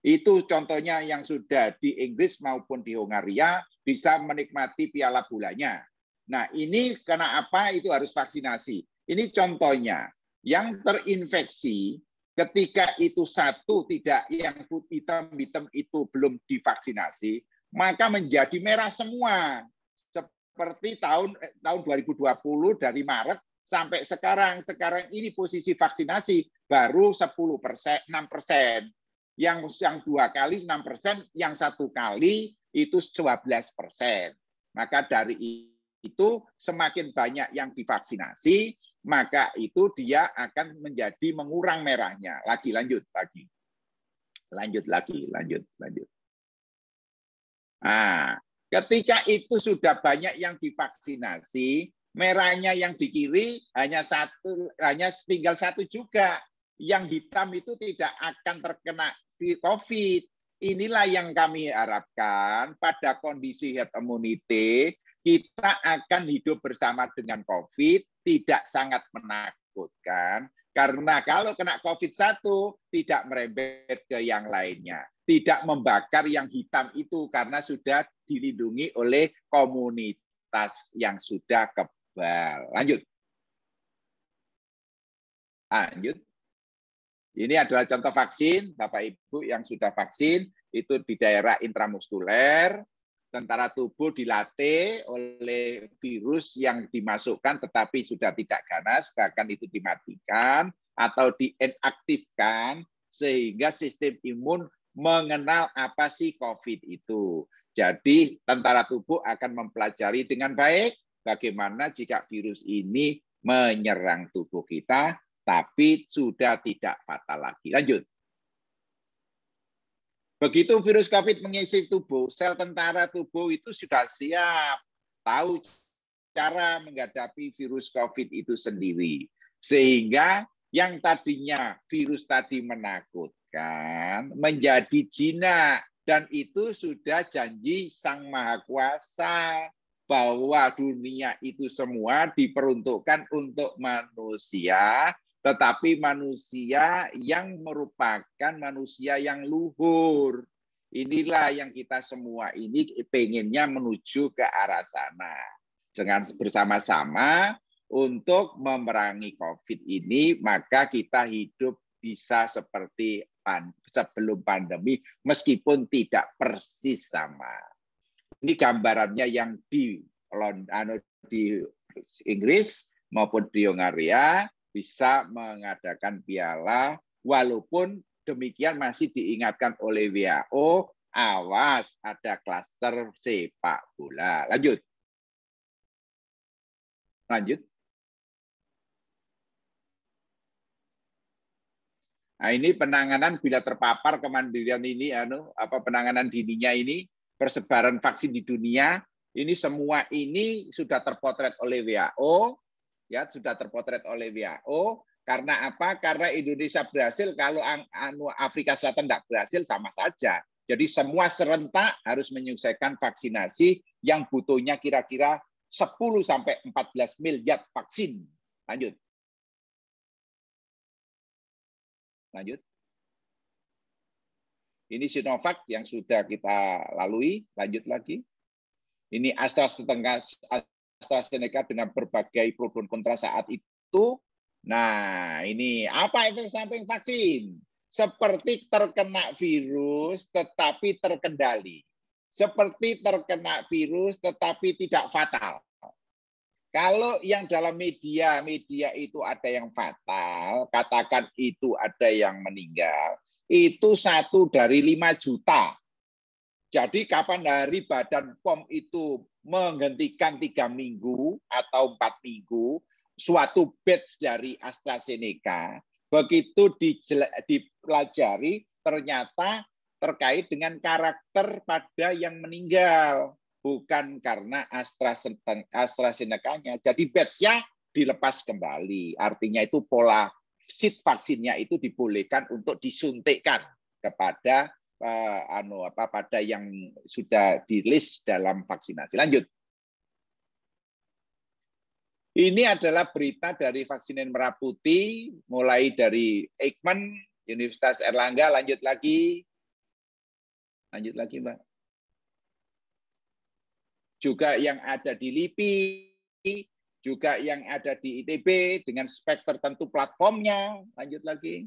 Itu contohnya yang sudah di Inggris maupun di Hongaria bisa menikmati piala bolanya. Nah ini karena apa? Itu harus vaksinasi. Ini contohnya yang terinfeksi ketika itu satu tidak yang hitam-hitam itu belum divaksinasi, maka menjadi merah semua. Seperti tahun 2020 dari Maret sampai sekarang. Sekarang ini posisi vaksinasi baru 10%, 6%. Yang 2 kali 6%, yang 1 kali itu 12%. Maka dari itu semakin banyak yang divaksinasi, maka itu dia akan menjadi mengurang merahnya. Lanjut lagi. Nah, ketika itu sudah banyak yang divaksinasi, merahnya yang di kiri hanya tinggal 1 juga. Yang hitam itu tidak akan terkena COVID. Inilah yang kami harapkan pada kondisi herd immunity, kita akan hidup bersama dengan COVID, tidak sangat menakutkan. Karena kalau kena COVID-1, tidak merembet ke yang lainnya. Tidak membakar yang hitam itu, karena sudah dilindungi oleh komunitas yang sudah kebal. Lanjut. Lanjut. Ini adalah contoh vaksin, Bapak Ibu yang sudah vaksin, itu di daerah intramuskuler, tentara tubuh dilatih oleh virus yang dimasukkan tetapi sudah tidak ganas, bahkan itu dimatikan atau diinaktifkan, sehingga sistem imun mengenal apa sih COVID itu. Jadi tentara tubuh akan mempelajari dengan baik bagaimana jika virus ini menyerang tubuh kita, tapi sudah tidak fatal lagi. Lanjut. Begitu virus COVID mengisi tubuh, sel tentara tubuh itu sudah siap, tahu cara menghadapi virus COVID itu sendiri. Sehingga yang tadinya virus tadi menakutkan menjadi jinak, dan itu sudah janji Sang Maha Kuasa bahwa dunia itu semua diperuntukkan untuk manusia, tetapi manusia yang merupakan manusia yang luhur. Inilah yang kita semua ini pengennya menuju ke arah sana. Dengan bersama-sama untuk memerangi COVID ini, maka kita hidup bisa seperti sebelum pandemi, meskipun tidak persis sama. Ini gambarannya yang di Inggris maupun di Hungaria, bisa mengadakan piala, walaupun demikian masih diingatkan oleh WHO, awas ada klaster sepak bola. Lanjut. Lanjut. Nah, ini penanganan bila terpapar kemandirian ini, penanganan dininya ini, persebaran vaksin di dunia, ini semua ini sudah terpotret oleh WHO, ya sudah terpotret oleh WHO. Karena apa? Karena Indonesia berhasil, kalau Afrika Selatan tidak berhasil sama saja. Jadi semua serentak harus menyelesaikan vaksinasi yang butuhnya kira-kira 10-14 miliar vaksin. Lanjut. Lanjut. Ini Sinovac yang sudah kita lalui. Lanjut lagi. Ini AstraZeneca dengan berbagai pro dan kontra saat itu. Nah, ini apa efek samping vaksin? Seperti terkena virus tetapi terkendali. Seperti terkena virus tetapi tidak fatal. Kalau yang dalam media itu ada yang fatal, katakan itu ada yang meninggal, itu 1 dari 5 juta. Jadi kapan hari Badan POM itu menghentikan 3 minggu atau 4 minggu suatu batch dari AstraZeneca, begitu dipelajari ternyata terkait dengan karakter pada yang meninggal, bukan karena AstraZeneca-nya. Jadi batch-nya dilepas kembali. Artinya itu pola sheet vaksinnya itu dibolehkan untuk disuntikkan kepada pada yang sudah di list dalam vaksinasi. Lanjut. Ini adalah berita dari Vaksinen Merah Putih, mulai dari Eijkman, Universitas Erlangga, lanjut lagi. Lanjut lagi, Mbak. Juga yang ada di LIPI, juga yang ada di ITB, dengan spek tertentu platformnya. Lanjut lagi.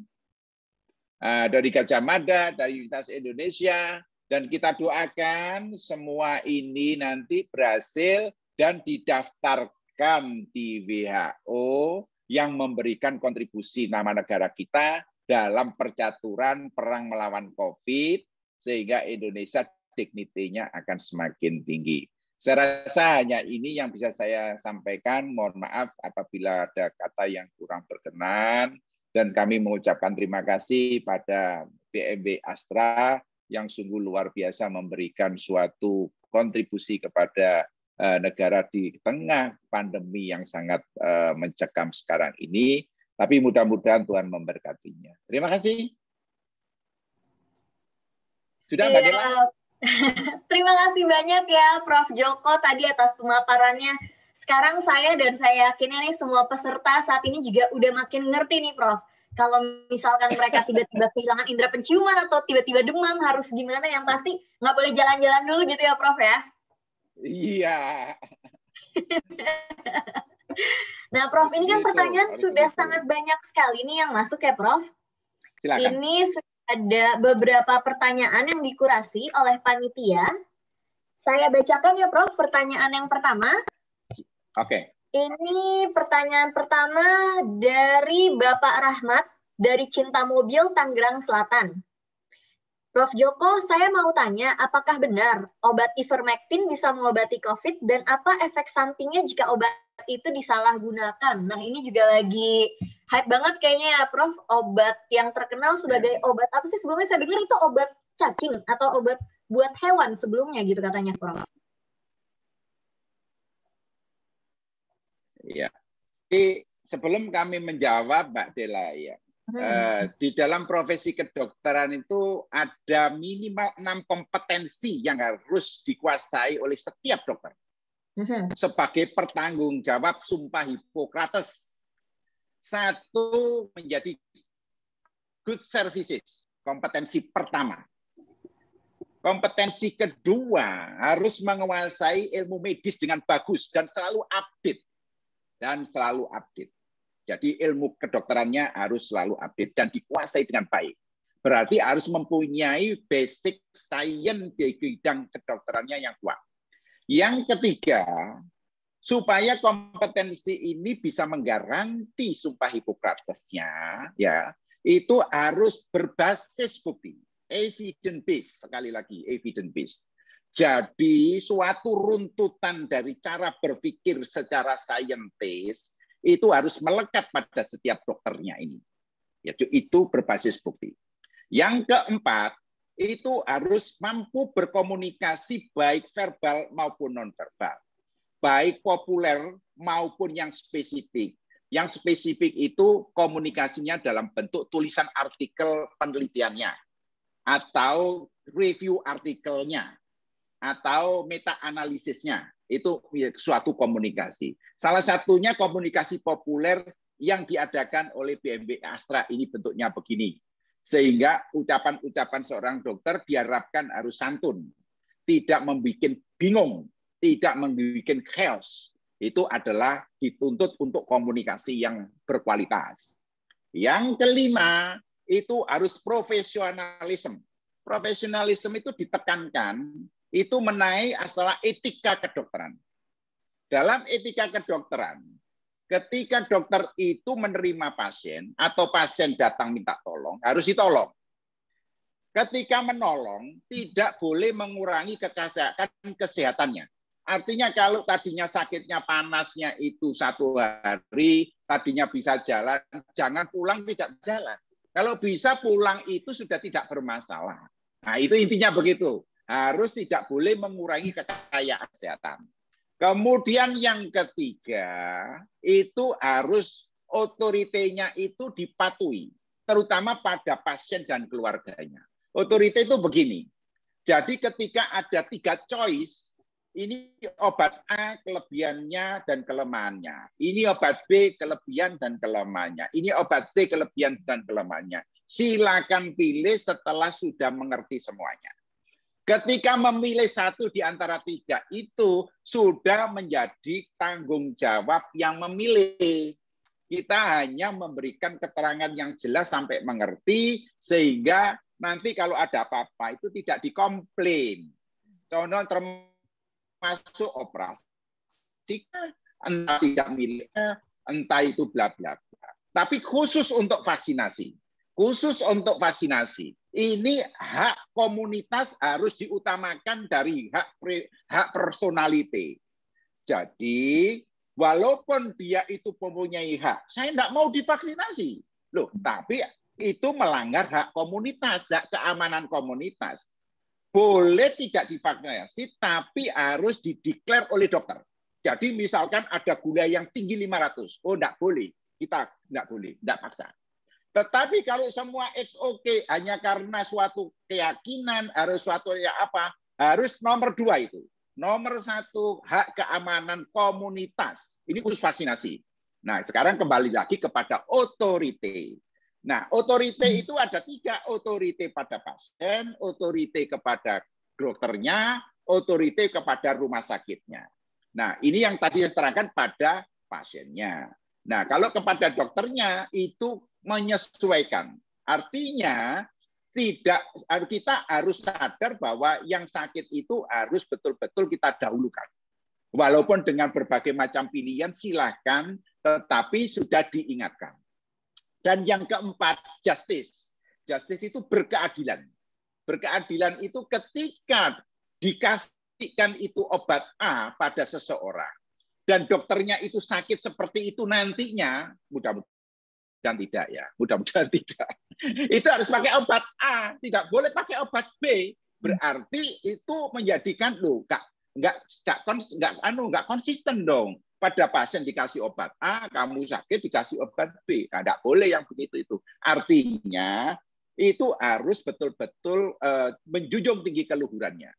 Dari Gajah Mada, dari Universitas Indonesia, dan kita doakan semua ini nanti berhasil dan didaftarkan di WHO yang memberikan kontribusi nama negara kita dalam percaturan perang melawan COVID, sehingga Indonesia dignity-nya akan semakin tinggi. Saya rasa hanya ini yang bisa saya sampaikan. Mohon maaf apabila ada kata yang kurang berkenan. Dan kami mengucapkan terima kasih pada PMB Astra yang sungguh luar biasa memberikan suatu kontribusi kepada negara di tengah pandemi yang sangat mencekam sekarang ini. Tapi mudah-mudahan Tuhan memberkatinya. Terima kasih. Sudah, Mbak Dela? Terima kasih banyak ya Prof. Joko tadi atas pemaparannya. Sekarang saya yakin ini semua peserta saat ini juga udah makin ngerti nih Prof. Kalau misalkan mereka tiba-tiba kehilangan indera penciuman atau tiba-tiba demam harus gimana, yang pasti nggak boleh jalan-jalan dulu gitu ya Prof ya? Iya. Nah, Prof, ini kan Itu pertanyaan harus sudah begitu. sangat banyak sekali nih yang masuk ya, Prof. Silakan. Ini sudah ada beberapa pertanyaan yang dikurasi oleh panitia. Saya bacakan ya, Prof, pertanyaan yang pertama. Oke. Ini pertanyaan pertama dari Bapak Rahmat dari Cinta Mobil Tangerang Selatan. Prof Joko, saya mau tanya, apakah benar obat ivermectin bisa mengobati COVID dan apa efek sampingnya jika obat itu disalahgunakan? Nah, ini juga lagi hype banget kayaknya ya, Prof. Obat yang terkenal sebagai obat apa sih? Sebelumnya saya dengar itu obat cacing atau obat buat hewan sebelumnya gitu katanya, Prof. Ya. Jadi, sebelum kami menjawab, Mbak Dela, ya, di dalam profesi kedokteran itu ada minimal 6 kompetensi yang harus dikuasai oleh setiap dokter. Sebagai pertanggung jawab Sumpah Hippocrates. Satu, menjadi good services, kompetensi pertama. Kompetensi kedua, harus menguasai ilmu medis dengan bagus dan selalu update. Jadi ilmu kedokterannya harus selalu update dan dikuasai dengan baik. Berarti harus mempunyai basic science di bidang kedokterannya yang kuat. Yang ketiga, supaya kompetensi ini bisa menggaranti Sumpah Hippocratesnya, ya, itu harus berbasis bukti, evidence based, sekali lagi evidence based. Jadi suatu runtutan dari cara berpikir secara saintis itu harus melekat pada setiap dokternya ini. Yaitu itu berbasis bukti. Yang keempat, itu harus mampu berkomunikasi baik verbal maupun nonverbal. Baik populer maupun yang spesifik. Yang spesifik itu komunikasinya dalam bentuk tulisan artikel penelitiannya, atau review artikelnya, atau meta-analisisnya. Itu suatu komunikasi. Salah satunya komunikasi populer yang diadakan oleh BMB Astra ini bentuknya begini. Sehingga ucapan-ucapan seorang dokter diharapkan harus santun, tidak membuat bingung, tidak membuat chaos. Itu adalah dituntut untuk komunikasi yang berkualitas. Yang kelima, itu harus profesionalisme. Profesionalisme itu ditekankan, itu menaik masalah etika kedokteran. Dalam etika kedokteran, ketika dokter itu menerima pasien atau pasien datang minta tolong, harus ditolong. Ketika menolong, tidak boleh mengurangi kesehatannya. Artinya kalau tadinya sakitnya panasnya itu 1 hari, tadinya bisa jalan, jangan pulang tidak jalan. Kalau bisa pulang itu sudah tidak bermasalah. Nah, itu intinya begitu. Harus tidak boleh mengurangi kekayaan kesehatan. Kemudian yang ketiga, itu harus otoritenya itu dipatuhi, terutama pada pasien dan keluarganya. Otorite itu begini, jadi ketika ada 3 choice, ini obat A kelebihannya dan kelemahannya, ini obat B kelebihan dan kelemahannya, ini obat C kelebihan dan kelemahannya. Silakan pilih setelah sudah mengerti semuanya. Ketika memilih 1 di antara 3 itu sudah menjadi tanggung jawab yang memilih. Kita hanya memberikan keterangan yang jelas sampai mengerti sehingga nanti kalau ada apa-apa itu tidak dikomplain. Contoh termasuk operasi, entah tidak miliknya, entah itu bla bla bla. Tapi khusus untuk vaksinasi. Ini hak komunitas harus diutamakan dari hak personality. Jadi, walaupun dia itu mempunyai hak, saya tidak mau divaksinasi. Loh, tapi itu melanggar hak komunitas, hak keamanan komunitas. Boleh tidak divaksinasi, tapi harus dideklar oleh dokter. Jadi, misalkan ada gula yang tinggi 500, oh tidak boleh, kita tidak boleh, tidak paksa. Tetapi kalau semua it's okay hanya karena suatu keyakinan, harus suatu ya apa, harus nomor 2 itu. Nomor 1 hak keamanan komunitas. Ini khusus vaksinasi. Nah, sekarang kembali lagi kepada otorite. Nah, otorite itu ada 3, otorite pada pasien, otorite kepada dokternya, otorite kepada rumah sakitnya. Nah, ini yang tadi saya terangkan pada pasiennya. Nah, kalau kepada dokternya itu menyesuaikan. Artinya kita harus sadar bahwa yang sakit itu harus betul-betul kita dahulukan. Walaupun dengan berbagai macam pilihan silahkan, tetapi sudah diingatkan. Dan yang keempat, justice. Justice itu berkeadilan. Berkeadilan itu ketika dikasihkan itu obat A pada seseorang, dan dokternya itu sakit seperti itu nantinya, mudah-mudahan tidak ya, mudah-mudahan tidak. Itu harus pakai obat A, tidak boleh pakai obat B. Berarti itu menjadikan nggak konsisten dong. Pada pasien dikasih obat A, kamu sakit dikasih obat B. Nggak boleh yang begitu itu. Artinya itu harus betul-betul menjunjung tinggi keluhurannya.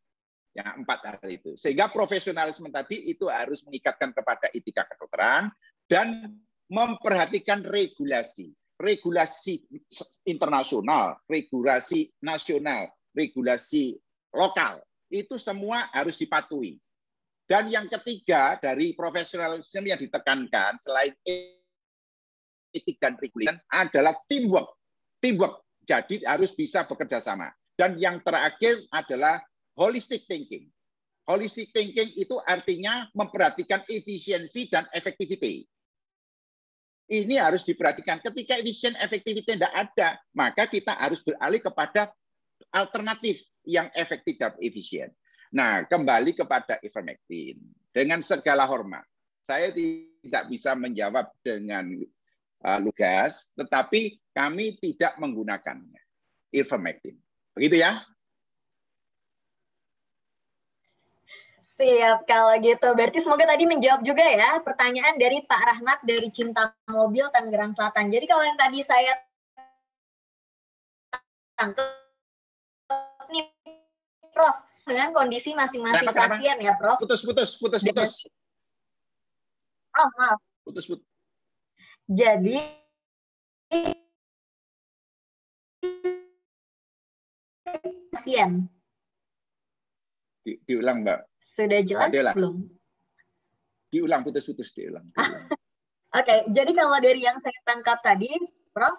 Ya, 4 hal itu. Sehingga profesionalisme tadi itu harus mengikatkan kepada etika kedokteran dan memperhatikan regulasi. Regulasi internasional, regulasi nasional, regulasi lokal. Itu semua harus dipatuhi. Dan yang ketiga dari profesionalisme yang ditekankan selain etik dan regulasi adalah teamwork. Teamwork. Jadi harus bisa bekerja sama. Dan yang terakhir adalah holistic thinking. Holistic thinking itu artinya memperhatikan efisiensi dan efektivitas. Ini harus diperhatikan. Ketika efisien efektivitas tidak ada, maka kita harus beralih kepada alternatif yang efektif dan efisien. Nah, kembali kepada ivermectin. Dengan segala hormat, saya tidak bisa menjawab dengan lugas, tetapi kami tidak menggunakannya. Ivermectin. Begitu ya? Siap, kalau gitu. Berarti semoga tadi menjawab juga ya pertanyaan dari Pak Rahmat dari Cinta Mobil Tangerang Selatan. Jadi kalau yang tadi saya tangkap nih, Prof, dengan kondisi masing-masing pasien ya, Prof. Putus. Oh, maaf. Putus. Jadi pasien. Diulang, Mbak. Sudah jelas belum? Diulang, putus-putus, diulang. Oke, jadi kalau dari yang saya tangkap tadi, Prof,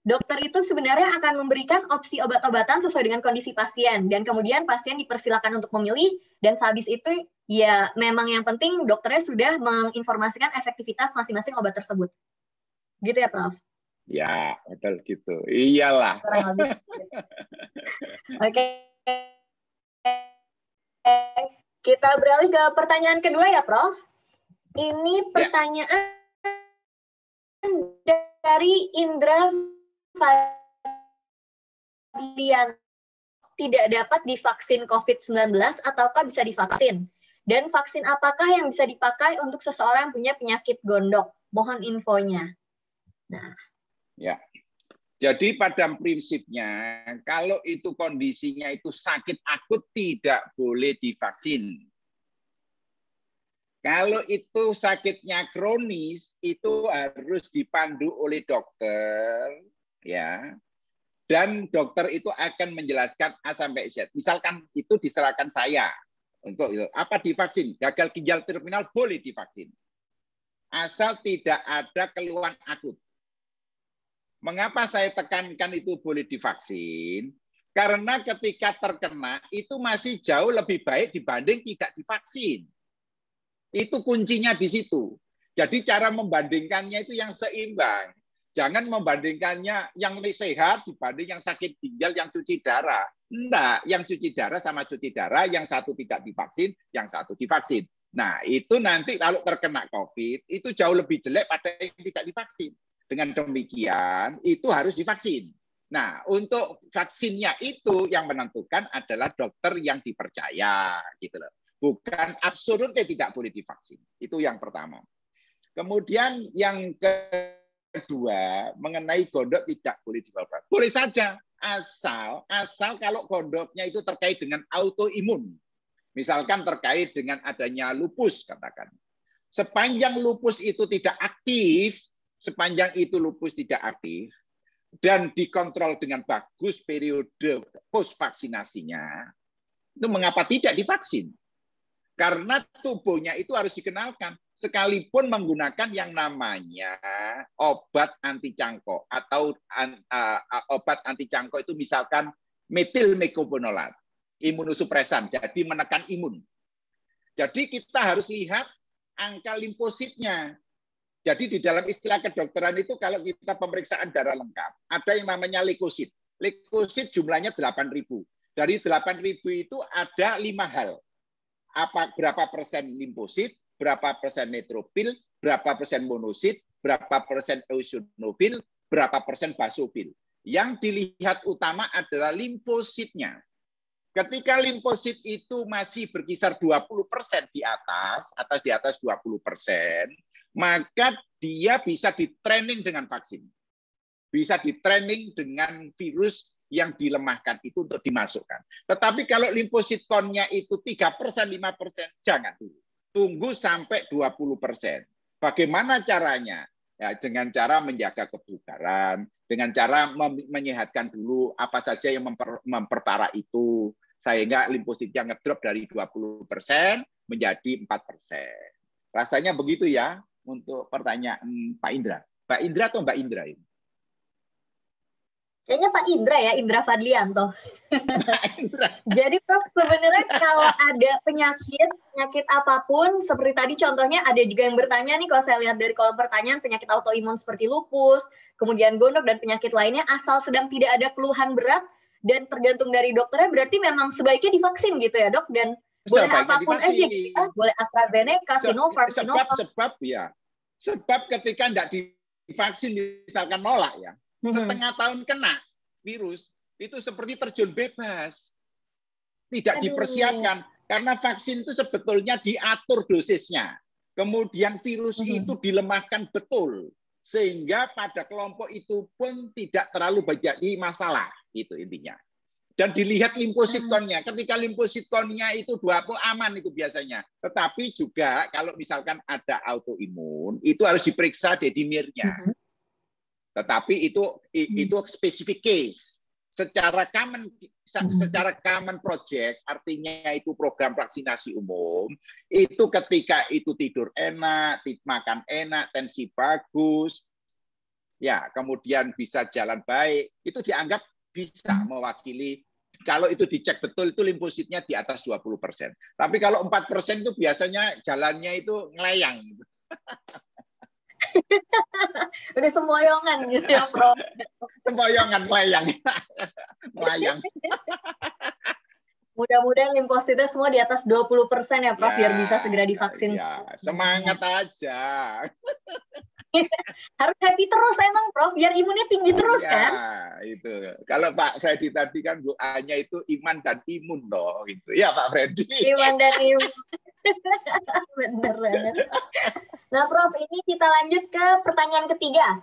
dokter itu sebenarnya akan memberikan opsi obat-obatan sesuai dengan kondisi pasien, dan kemudian pasien dipersilakan untuk memilih, dan sehabis itu ya memang yang penting dokternya sudah menginformasikan efektivitas masing-masing obat tersebut. Gitu ya, Prof? Ya, betul gitu. Iyalah. Kurang lebih. Oke. Kita beralih ke pertanyaan kedua ya, Prof. Ini pertanyaan dari Indra Fadian. Tidak dapat divaksin COVID-19 ataukah bisa divaksin? Dan vaksin apakah yang bisa dipakai untuk seseorang punya penyakit gondok? Mohon infonya. Nah. Ya. Jadi pada prinsipnya, kalau itu kondisinya itu sakit akut tidak boleh divaksin. Kalau itu sakitnya kronis, itu harus dipandu oleh dokter, ya. Dan dokter itu akan menjelaskan A sampai Z. Misalkan itu diserahkan saya untuk itu. Apa divaksin? Gagal ginjal terminal boleh divaksin. Asal tidak ada keluhan akut. Mengapa saya tekankan itu boleh divaksin? Karena ketika terkena itu masih jauh lebih baik dibanding tidak divaksin. Itu kuncinya di situ. Jadi cara membandingkannya itu yang seimbang. Jangan membandingkannya yang sehat dibanding yang sakit ginjal, yang cuci darah. Enggak, yang cuci darah sama cuci darah, yang satu tidak divaksin, yang satu divaksin. Nah, itu nanti kalau terkena COVID, itu jauh lebih jelek pada yang tidak divaksin. Dengan demikian, itu harus divaksin. Nah, untuk vaksinnya itu yang menentukan adalah dokter yang dipercaya, gitu loh. Bukan absolutnya tidak boleh divaksin. Itu yang pertama. Kemudian yang kedua, mengenai gondok tidak boleh divaksin. Boleh saja, asal kalau gondoknya itu terkait dengan autoimun. Misalkan terkait dengan adanya lupus, katakan. Sepanjang lupus itu tidak aktif, sepanjang itu lupus tidak aktif dan dikontrol dengan bagus periode post vaksinasinya, itu mengapa tidak divaksin? Karena tubuhnya itu harus dikenalkan. Sekalipun menggunakan yang namanya obat anti cangkok atau obat anti cangkok itu misalkan metil mecobenolat, imunosupresan, jadi menekan imun. Jadi kita harus lihat angka limfositnya. Jadi di dalam istilah kedokteran itu kalau kita pemeriksaan darah lengkap, ada yang namanya leukosit. Leukosit jumlahnya 8.000. Dari 8.000 itu ada 5 hal. Berapa persen limfosit, berapa persen neutrofil, berapa persen monosit, berapa persen eosinofil, berapa persen basofil. Yang dilihat utama adalah limfositnya. Ketika limfosit itu masih berkisar 20% di atas, atau di atas 20%, maka dia bisa di-training dengan vaksin. Bisa di-training dengan virus yang dilemahkan itu untuk dimasukkan. Tetapi kalau limfosit count-nya itu 3%, 5%, jangan dulu. Tunggu sampai 20%. Bagaimana caranya? Ya, dengan cara menjaga kebugaran, dengan cara menyehatkan dulu apa saja yang memperparah itu, sehingga limfositnya ngedrop dari 20% menjadi 4%. Rasanya begitu ya untuk pertanyaan Pak Indra. Pak Indra atau Mbak Indra ini? Kayaknya Pak Indra ya, Indra Fadlianto. Jadi Prof, sebenarnya kalau ada penyakit apapun, seperti tadi contohnya ada juga yang bertanya nih, kalau saya lihat dari kolom pertanyaan, penyakit autoimun seperti lupus, kemudian gondok, dan penyakit lainnya, asal sedang tidak ada keluhan berat, dan tergantung dari dokternya, berarti memang sebaiknya divaksin gitu ya dok? Dan boleh apapun aja gitu ya, boleh AstraZeneca, Sinovac. Sebab ketika tidak divaksin, misalkan nolak ya, setengah tahun kena virus, itu seperti terjun bebas. Tidak dipersiapkan. Karena vaksin itu sebetulnya diatur dosisnya. Kemudian virus itu dilemahkan betul. Sehingga pada kelompok itu pun tidak terlalu menjadi masalah. Itu intinya. Dan dilihat limfosit count-nya. Ketika limfosit count-nya itu 20 aman itu biasanya. Tetapi juga kalau misalkan ada autoimun, itu harus diperiksa dedimernya. Tetapi itu specific case. Secara common project, artinya itu program vaksinasi umum, itu ketika itu tidur enak, makan enak, tensi bagus, ya kemudian bisa jalan baik, itu dianggap bisa mewakili. Kalau itu dicek betul, itu limfositnya di atas 20%. Tapi kalau 4% itu biasanya jalannya itu ngelayang. Udah sempoyongan gitu ya, Prof. Sempoyongan, melayang. Melayang. Mudah-mudahan limfositnya semua di atas 20% ya, Prof, biar bisa segera divaksin. Ya, semangat aja. Harus happy terus emang, Prof, biar imunnya tinggi terus kan? Itu. Kalau Pak Freddy tadi kan doanya itu iman dan imun loh, gitu. Ya Pak Freddy. Iman dan imun. Bener banget. Nah, Prof, ini kita lanjut ke pertanyaan ketiga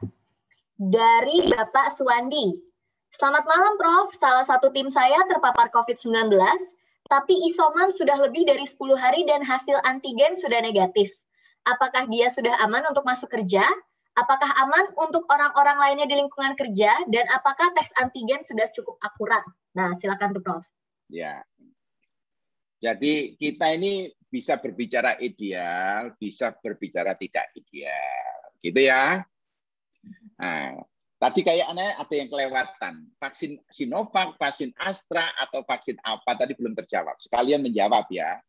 dari Bapak Suwandi. Selamat malam, Prof. Salah satu tim saya terpapar COVID-19, tapi isoman sudah lebih dari 10 hari dan hasil antigen sudah negatif. Apakah dia sudah aman untuk masuk kerja? Apakah aman untuk orang-orang lainnya di lingkungan kerja? Dan apakah tes antigen sudah cukup akurat? Nah, silakan tuh, Prof. Ya. Jadi kita ini bisa berbicara ideal, bisa berbicara tidak ideal. Gitu ya. Nah, tadi kayaknya ada yang kelewatan. Vaksin Sinovac, vaksin Astra, atau vaksin apa tadi belum terjawab. Sekalian menjawab ya.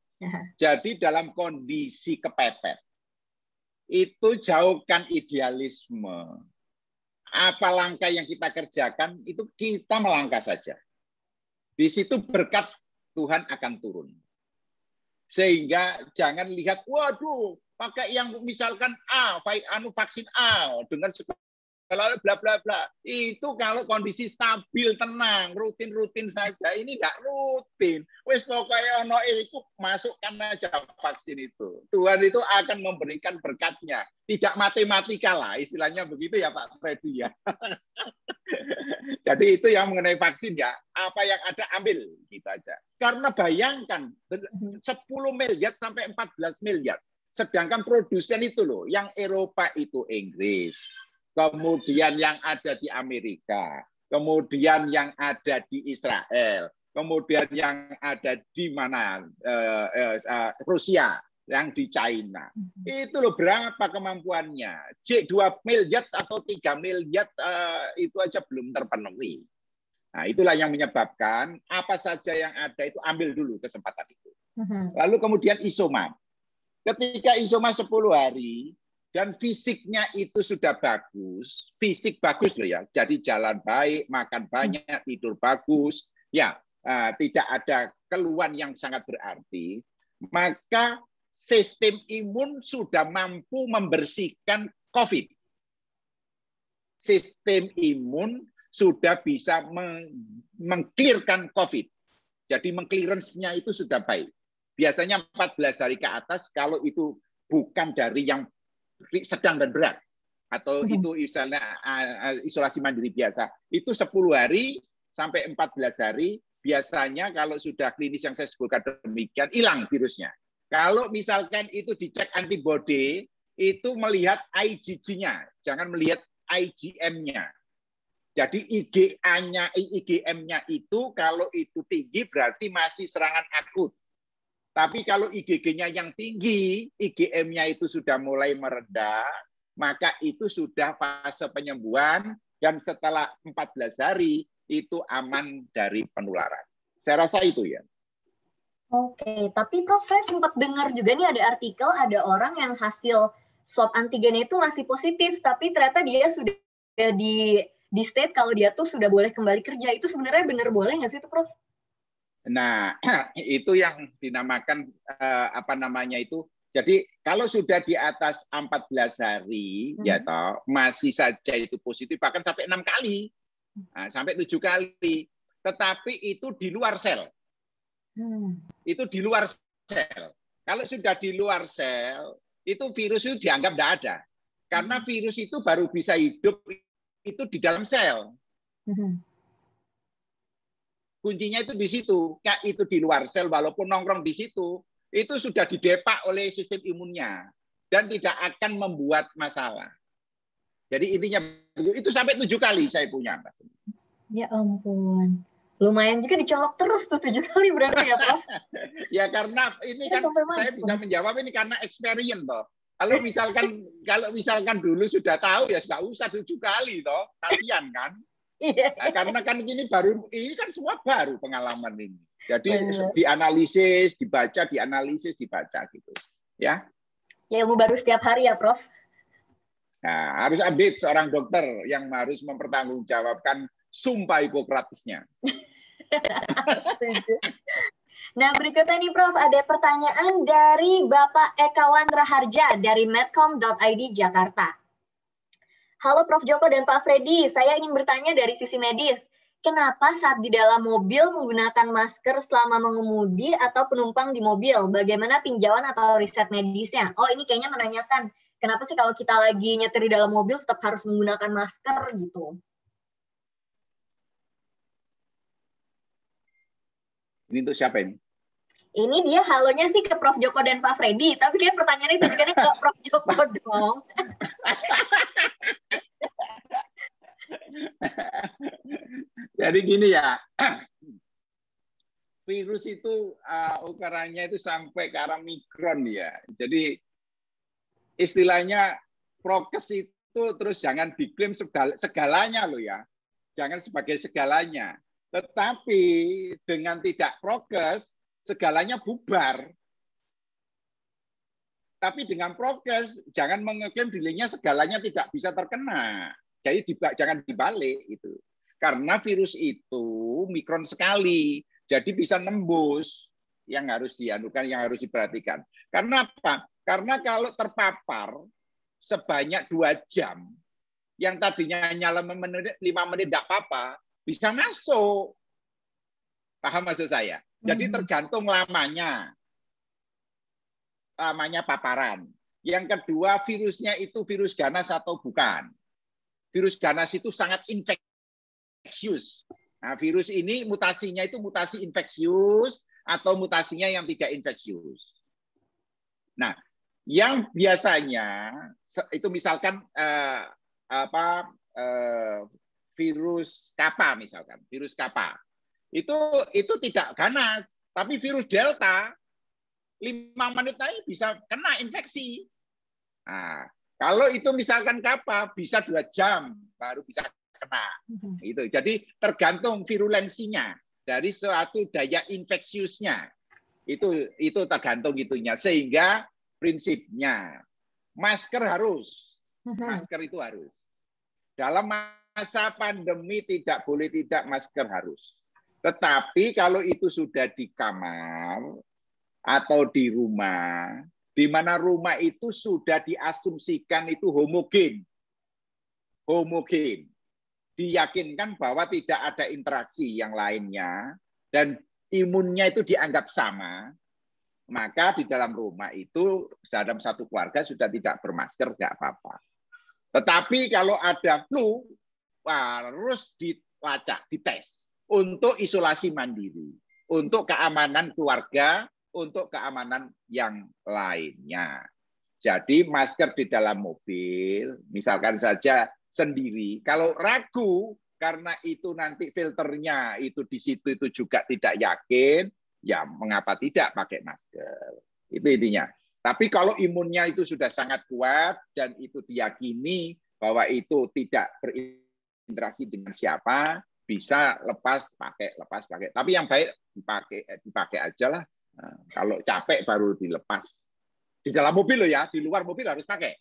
Jadi dalam kondisi kepepet, itu jauhkan idealisme. Apa langkah yang kita kerjakan, itu kita melangkah saja. Di situ berkat Tuhan akan turun. Sehingga jangan lihat, waduh, pakai yang misalkan vaksin A dengan segala bla bla bla. Itu kalau kondisi stabil, tenang, rutin saja. Ini enggak rutin. Wes pokoknya ono itu masukkan aja vaksin itu. Tuhan itu akan memberikan berkatnya. Tidak matematika lah, istilahnya begitu ya Pak Freddy ya. Jadi itu yang mengenai vaksin ya. Apa yang ada ambil gitu aja. Karena bayangkan 10 miliar sampai 14 miliar. Sedangkan produsen itu loh, yang Eropa itu Inggris. Kemudian yang ada di Amerika, kemudian yang ada di Israel, kemudian yang ada di mana Rusia, yang di China. Itu loh berapa kemampuannya. 2 miliar atau 3 miliar itu aja belum terpenuhi. Nah, itulah yang menyebabkan apa saja yang ada itu ambil dulu kesempatan itu. Lalu kemudian isoman. Ketika isoman 10 hari dan fisiknya itu sudah bagus, fisik bagus loh ya. Jadi jalan baik, makan banyak, tidur bagus, ya, tidak ada keluhan yang sangat berarti, maka sistem imun sudah mampu membersihkan COVID. Sistem imun sudah bisa mengklirkan COVID. Jadi mengklirensnya itu sudah baik. Biasanya 14 hari ke atas kalau itu bukan dari yang sedang dan berat. Atau itu misalnya isolasi mandiri biasa. Itu 10 hari sampai 14 hari. Biasanya kalau sudah klinis yang saya sebutkan demikian, hilang virusnya. Kalau misalkan itu dicek antibody, itu melihat IgG-nya, jangan melihat IgM-nya. Jadi IgM-nya itu kalau itu tinggi berarti masih serangan akut. Tapi kalau IgG-nya yang tinggi, IgM-nya itu sudah mulai meredah, maka itu sudah fase penyembuhan dan setelah 14 hari itu aman dari penularan. Saya rasa itu ya. Oke, tapi Prof, saya sempat dengar juga nih ada artikel, ada orang yang hasil swab antigennya itu masih positif, tapi ternyata dia sudah di state kalau dia tuh sudah boleh kembali kerja. Itu sebenarnya benar boleh nggak sih itu, Prof? Nah, itu yang dinamakan apa namanya itu. Jadi kalau sudah di atas 14 hari, ya toh, masih saja itu positif, bahkan sampai 6 kali, sampai 7 kali. Tetapi itu di luar sel. Itu di luar sel. Kalau sudah di luar sel, itu virus itu dianggap tidak ada. Karena virus itu baru bisa hidup itu di dalam sel. Kuncinya itu di situ. Kayak itu di luar sel, walaupun nongkrong di situ, itu sudah didepak oleh sistem imunnya. Dan tidak akan membuat masalah. Jadi intinya, itu sampai 7 kali saya punya. Ya ampun. Lumayan juga dicolok terus tuh 7 kali berarti ya, Prof? Ya karena ini kan saya bisa menjawab ini karena experience toh. Kalau misalkan dulu sudah tahu ya nggak usah 7 kali toh, kasihan kan? Nah, karena kan ini kan semua baru pengalaman ini. Jadi dianalisis, dibaca gitu. Ya. Ya ilmu baru setiap hari ya, Prof. Nah, harus update seorang dokter yang harus mempertanggungjawabkan sumpah Hipokratesnya. Nah, berikutnya nih Prof, ada pertanyaan dari Bapak Ekawan Raharja dari medcom.id Jakarta. Halo Prof Joko dan Pak Freddy, saya ingin bertanya dari sisi medis. Kenapa saat di dalam mobil menggunakan masker selama mengemudi atau penumpang di mobil? Bagaimana tinjauan atau riset medisnya? Oh, ini kayaknya menanyakan, kenapa sih kalau kita lagi nyetir di dalam mobil tetap harus menggunakan masker gitu? Ini untuk siapa ini? Ini dia halonya sih ke Prof Joko dan Pak Freddy, tapi kayak pertanyaannya ditujukannya ke Prof Joko dong. Jadi gini ya, virus itu ukurannya itu sampai ke arah mikron ya. Jadi istilahnya prokes itu terus jangan diklaim segalanya loh ya. Jangan sebagai segalanya. Tetapi dengan tidak prokes, segalanya bubar. Tapi dengan prokes, jangan mengeklaim dirinya segalanya tidak bisa terkena. Jadi jangan dibalik itu. Karena virus itu mikron sekali, jadi bisa nembus. Yang harus dianukan, yang harus diperhatikan. Karena apa? Karena kalau terpapar sebanyak 2 jam, yang tadinya hanya 5 menit tidak apa-apa, bisa masuk. Paham maksud saya? Jadi tergantung lamanya paparan. Yang kedua, virusnya itu virus ganas atau bukan. Virus ganas itu sangat infeksius. Nah, virus ini mutasinya itu mutasi infeksius atau mutasinya yang tidak infeksius. Nah, yang biasanya itu misalkan virus Kappa misalkan, virus Kappa. itu tidak ganas. Tapi virus Delta 5 menit aja bisa kena infeksi. Nah, kalau itu misalkan kapal bisa 2 jam baru bisa kena. Itu. Jadi tergantung virulensinya dari suatu daya infeksiusnya. Itu tergantung itunya. Sehingga prinsipnya masker harus. Masker itu harus. Dalam masa pandemi tidak boleh tidak masker harus. Tetapi kalau itu sudah di kamar atau di rumah, di mana rumah itu sudah diasumsikan itu homogen. Homogen. Diyakinkan bahwa tidak ada interaksi yang lainnya dan imunnya itu dianggap sama, maka di dalam rumah itu dalam satu keluarga sudah tidak bermasker, nggak apa-apa. Tetapi kalau ada flu, harus dilacak, dites untuk isolasi mandiri, untuk keamanan keluarga, untuk keamanan yang lainnya. Jadi masker di dalam mobil, misalkan saja sendiri, kalau ragu karena itu nanti filternya itu di situ itu juga tidak yakin, ya mengapa tidak pakai masker. Itu intinya. Tapi kalau imunnya itu sudah sangat kuat dan itu diyakini bahwa itu tidak berinteraksi dengan siapa, bisa lepas pakai. Tapi yang baik dipakai aja lah. Nah, kalau capek baru dilepas. Di dalam mobil loh ya, di luar mobil harus pakai.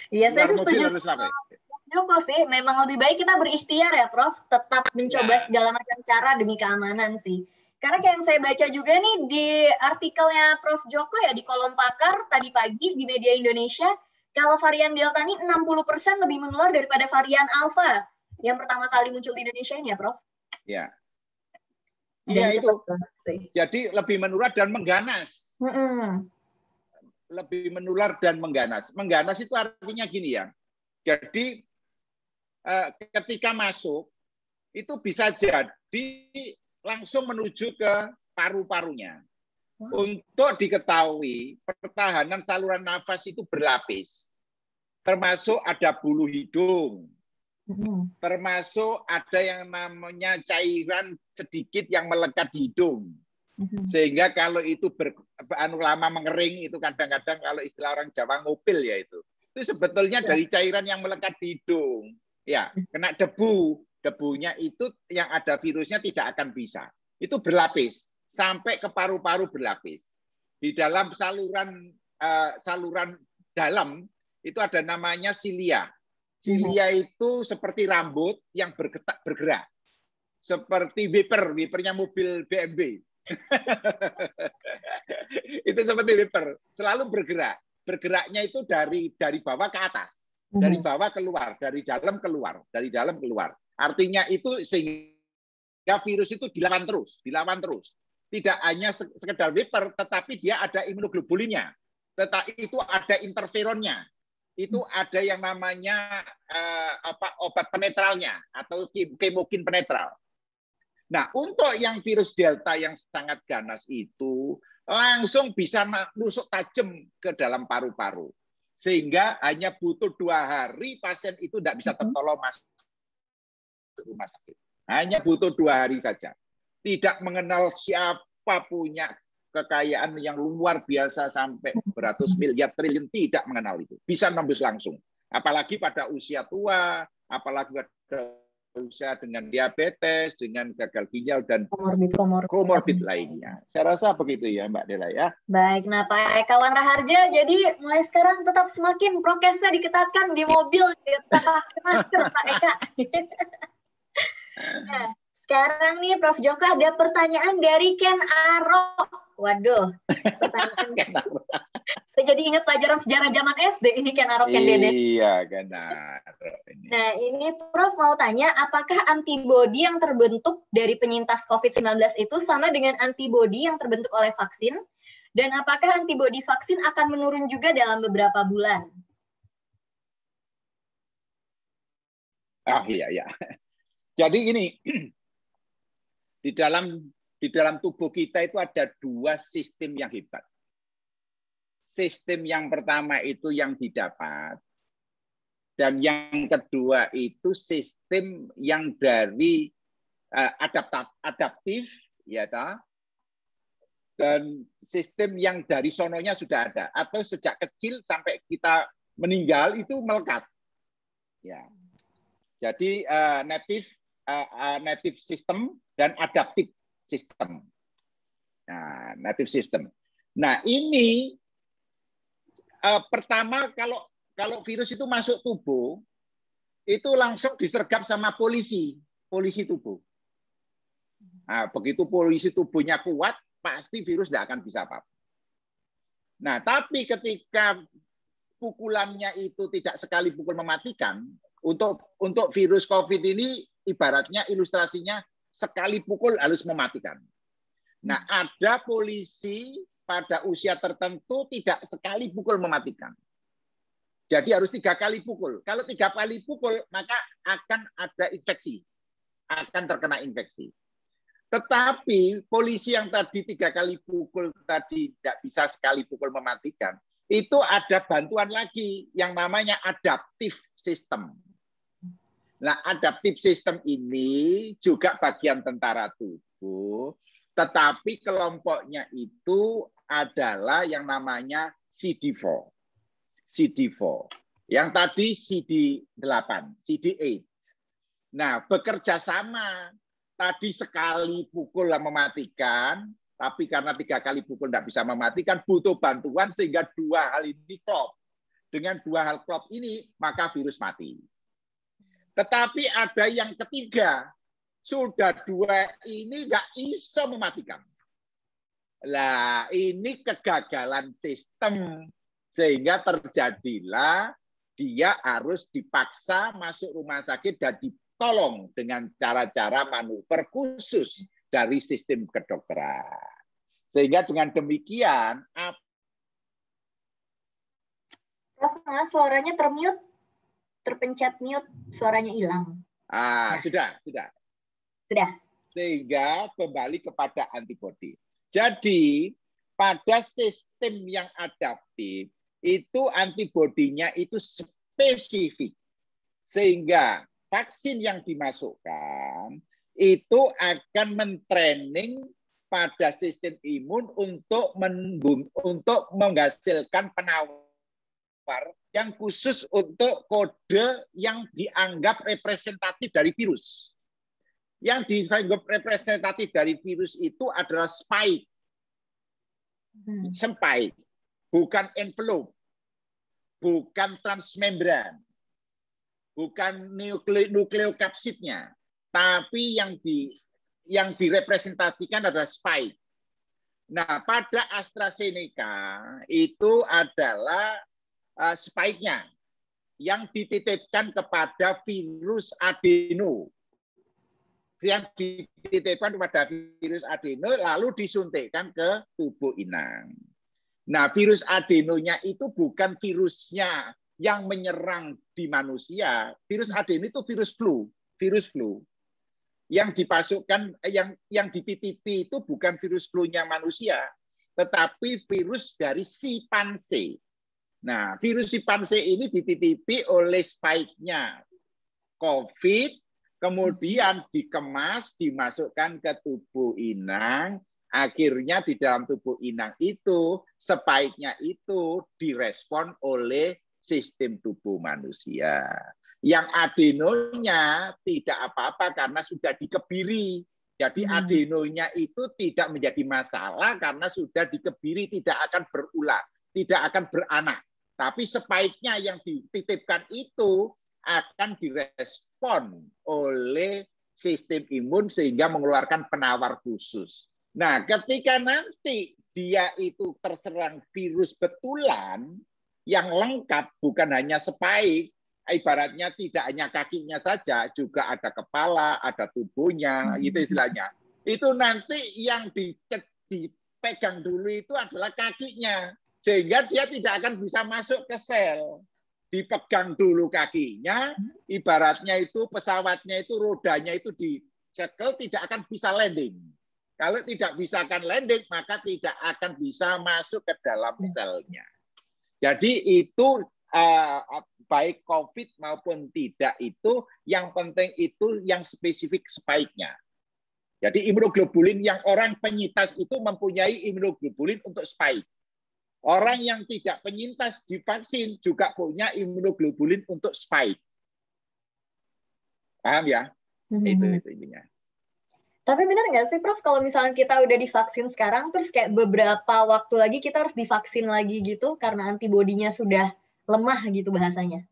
Iya, saya setuju. Joko sih, memang lebih baik kita berikhtiar ya, Prof. Tetap mencoba segala macam cara demi keamanan sih. Karena kayak yang saya baca juga nih di artikelnya Prof. Joko ya di kolom pakar tadi pagi di media Indonesia, kalau varian Delta ini 60% lebih menular daripada varian Alpha yang pertama kali muncul di Indonesia ini ya, Prof? Ya. Iya itu. Jadi lebih menular dan mengganas. Lebih menular dan mengganas. Mengganas itu artinya gini ya. Jadi ketika masuk itu bisa jadi langsung menuju ke paru-parunya. Untuk diketahui, pertahanan saluran nafas itu berlapis. Termasuk ada bulu hidung. Termasuk ada yang namanya cairan sedikit yang melekat di hidung. Sehingga kalau itu lama mengering, itu kadang-kadang kalau istilah orang Jawa ngupil ya itu sebetulnya dari cairan yang melekat di hidung. Ya, kena debu. Debunya itu yang ada virusnya tidak akan bisa. Itu berlapis sampai ke paru-paru berlapis. Di dalam saluran dalam itu ada namanya silia. Silia itu seperti rambut yang bergerak. Seperti wipernya mobil BMW. Itu seperti wiper, selalu bergerak. Bergeraknya itu dari bawah ke atas. Dari bawah keluar, dari dalam keluar, dari dalam keluar. Artinya itu sehingga virus itu dilawan terus. Tidak hanya sekedar wiper, tetapi dia ada imunoglobulinnya. Tetapi itu ada interferonnya. Itu ada yang namanya obat penetralnya atau kemokin penetral. Nah, untuk yang virus Delta yang sangat ganas itu langsung bisa nusuk tajam ke dalam paru-paru. Sehingga hanya butuh 2 hari pasien itu tidak bisa tertolong masuk rumah sakit. Hanya butuh 2 hari saja. Tidak mengenal siapa punya kekayaan yang luar biasa sampai beratus miliar triliun, tidak mengenal itu. Bisa nembus langsung. Apalagi pada usia tua, apalagi pada usia dengan diabetes, dengan gagal ginjal dan komorbid lainnya. Saya rasa begitu ya Mbak Dela ya. Baik, nah Pak Eka Raharja, jadi mulai sekarang tetap semakin prokesnya diketatkan di mobil, tetap pakai masker Pak Eka. Nah, sekarang nih Prof. Joko ada pertanyaan dari Ken Arok. Waduh, pertanyaan. Saya jadi ingat pelajaran sejarah zaman SD ini Ken Arok Ken Dede. Iya, Ken Arok ini. Nah, ini Prof mau tanya, apakah antibodi yang terbentuk dari penyintas COVID-19 itu sama dengan antibodi yang terbentuk oleh vaksin? Dan apakah antibodi vaksin akan menurun juga dalam beberapa bulan? Oh iya. Jadi ini di dalam tubuh kita itu ada 2 sistem yang hebat. Sistem yang pertama itu yang didapat, dan yang kedua itu sistem yang dari adaptif, ya ta? Dan sistem yang dari sononya sudah ada, atau sejak kecil sampai kita meninggal itu melekat. Ya. Jadi native system dan adaptive system. Nah, native system. Nah, ini pertama kalau virus itu masuk tubuh, itu langsung disergap sama polisi tubuh. Nah, begitu polisi tubuhnya kuat, pasti virus tidak akan bisa apa-apa. Nah, tapi ketika pukulannya itu tidak sekali pukul mematikan, untuk virus COVID ini ibaratnya ilustrasinya sekali pukul harus mematikan. Nah, ada polisi pada usia tertentu tidak sekali pukul mematikan. Jadi harus 3 kali pukul. Kalau 3 kali pukul, maka akan ada infeksi, akan terkena infeksi. Tetapi polisi yang tadi 3 kali pukul tadi tidak bisa sekali pukul mematikan, itu ada bantuan lagi yang namanya adaptive system. Nah, adaptive system ini juga bagian tentara tubuh, tetapi kelompoknya itu adalah yang namanya CD4. CD4. Yang tadi CD8, CD8. Nah, bekerja sama. Tadi sekali pukul mematikan, tapi karena 3 kali pukul tidak bisa mematikan, butuh bantuan sehingga 2 hal ini klop. Dengan 2 hal klop ini, maka virus mati. Tetapi ada yang ketiga, sudah 2 ini nggak bisa mematikan. Lah, ini kegagalan sistem. Sehingga terjadilah dia harus dipaksa masuk rumah sakit dan tolong dengan cara-cara manuver khusus dari sistem kedokteran. Sehingga dengan demikian, Prof, suaranya termute, terpencet mute, suaranya hilang. Sudah. Sehingga kembali kepada antibodi. Jadi, pada sistem yang adaptif, itu antibodinya itu spesifik. Sehingga vaksin yang dimasukkan itu akan mentraining pada sistem imun untuk menghasilkan penawar yang khusus untuk kode yang dianggap representatif dari virus. Yang dianggap representatif dari virus itu adalah spike. Spike, bukan envelope, bukan transmembran, bukan nukleokapsidnya, tapi yang direpresentasikan adalah spike. Nah, pada AstraZeneca itu adalah spike-nya yang dititipkan kepada virus adeno. Yang dititipkan kepada virus adeno lalu disuntikkan ke tubuh inang. Nah, virus adenonya itu bukan virusnya yang menyerang di manusia. Virus adeno itu virus flu. Yang dipasukkan, yang dititipi itu bukan virus flu-nya manusia, tetapi virus dari simpanse. Nah, virus simpanse ini dititipi oleh spike-nya COVID, kemudian dikemas, dimasukkan ke tubuh inang, akhirnya di dalam tubuh inang itu, spike-nya itu direspon oleh sistem tubuh manusia. Yang adenonya tidak apa-apa karena sudah dikebiri. Jadi adenonya itu tidak menjadi masalah karena sudah dikebiri, tidak akan berulang, tidak akan beranak. Tapi spike-nya yang dititipkan itu akan direspon oleh sistem imun sehingga mengeluarkan penawar khusus. Nah, ketika nanti dia itu terserang virus betulan yang lengkap, bukan hanya spike, ibaratnya tidak hanya kakinya saja, juga ada kepala, ada tubuhnya, itu istilahnya. Itu nanti yang dipegang dulu itu adalah kakinya, sehingga dia tidak akan bisa masuk ke sel. Dipegang dulu kakinya, ibaratnya itu pesawatnya itu rodanya itu dicekel, tidak akan bisa landing. Kalau tidak bisa akan landing, maka tidak akan bisa masuk ke dalam selnya. Jadi itu baik COVID maupun tidak itu, yang penting itu yang spesifik spike-nya. Jadi imunoglobulin yang orang penyintas itu mempunyai imunoglobulin untuk spike. Orang yang tidak penyintas divaksin juga punya imunoglobulin untuk spike. Paham ya? Itu intinya. Tapi benar nggak sih, Prof, kalau misalnya kita udah divaksin sekarang, terus kayak beberapa waktu lagi kita harus divaksin lagi gitu, karena antibodinya sudah lemah gitu bahasanya?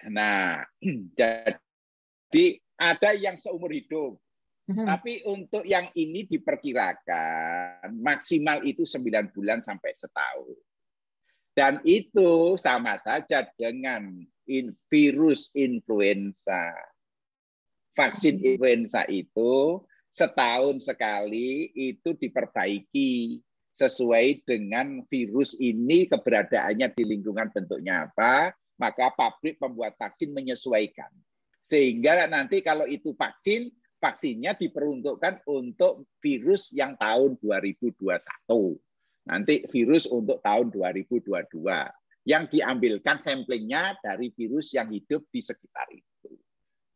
Nah, jadi ada yang seumur hidup. Tapi untuk yang ini diperkirakan maksimal itu 9 bulan sampai setahun. Dan itu sama saja dengan virus influenza. Vaksin influenza itu setahun sekali itu diperbaiki sesuai dengan virus ini keberadaannya di lingkungan bentuknya apa, maka pabrik pembuat vaksin menyesuaikan. Sehingga nanti kalau itu vaksinnya diperuntukkan untuk virus yang tahun 2021. Nanti virus untuk tahun 2022. Yang diambilkan samplingnya dari virus yang hidup di sekitar itu.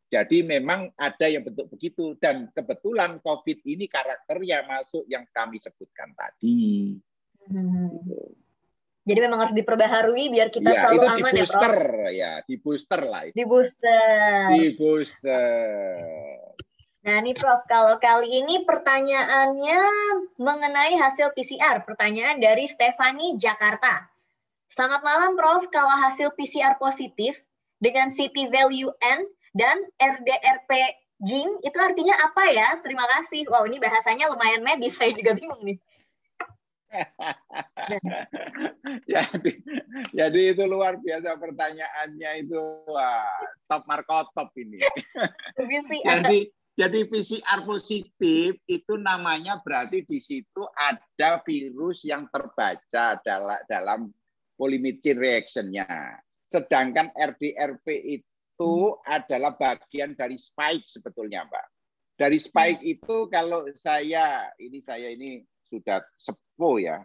Jadi memang ada yang bentuk begitu. Dan kebetulan COVID ini karakternya masuk yang kami sebutkan tadi. Jadi memang harus diperbaharui biar kita selalu aman ya, Prof? Di booster lah. Di booster. Di booster. Nah nih Prof, kalau kali ini pertanyaannya mengenai hasil PCR. Pertanyaan dari Stefani, Jakarta. Selamat malam Prof, kalau hasil PCR positif dengan CT value N dan RDRP gene, itu artinya apa ya? Terima kasih. Wow, ini bahasanya lumayan medis, saya juga bingung nih. Jadi itu luar biasa pertanyaannya itu. Wah, top markotop ini. Jadi PCR positif itu namanya berarti di situ ada virus yang terbaca dalam polymerase chain reaction-nya. Sedangkan RDRP itu adalah bagian dari spike sebetulnya, Mbak. Dari spike itu kalau saya ini sudah sepuh ya.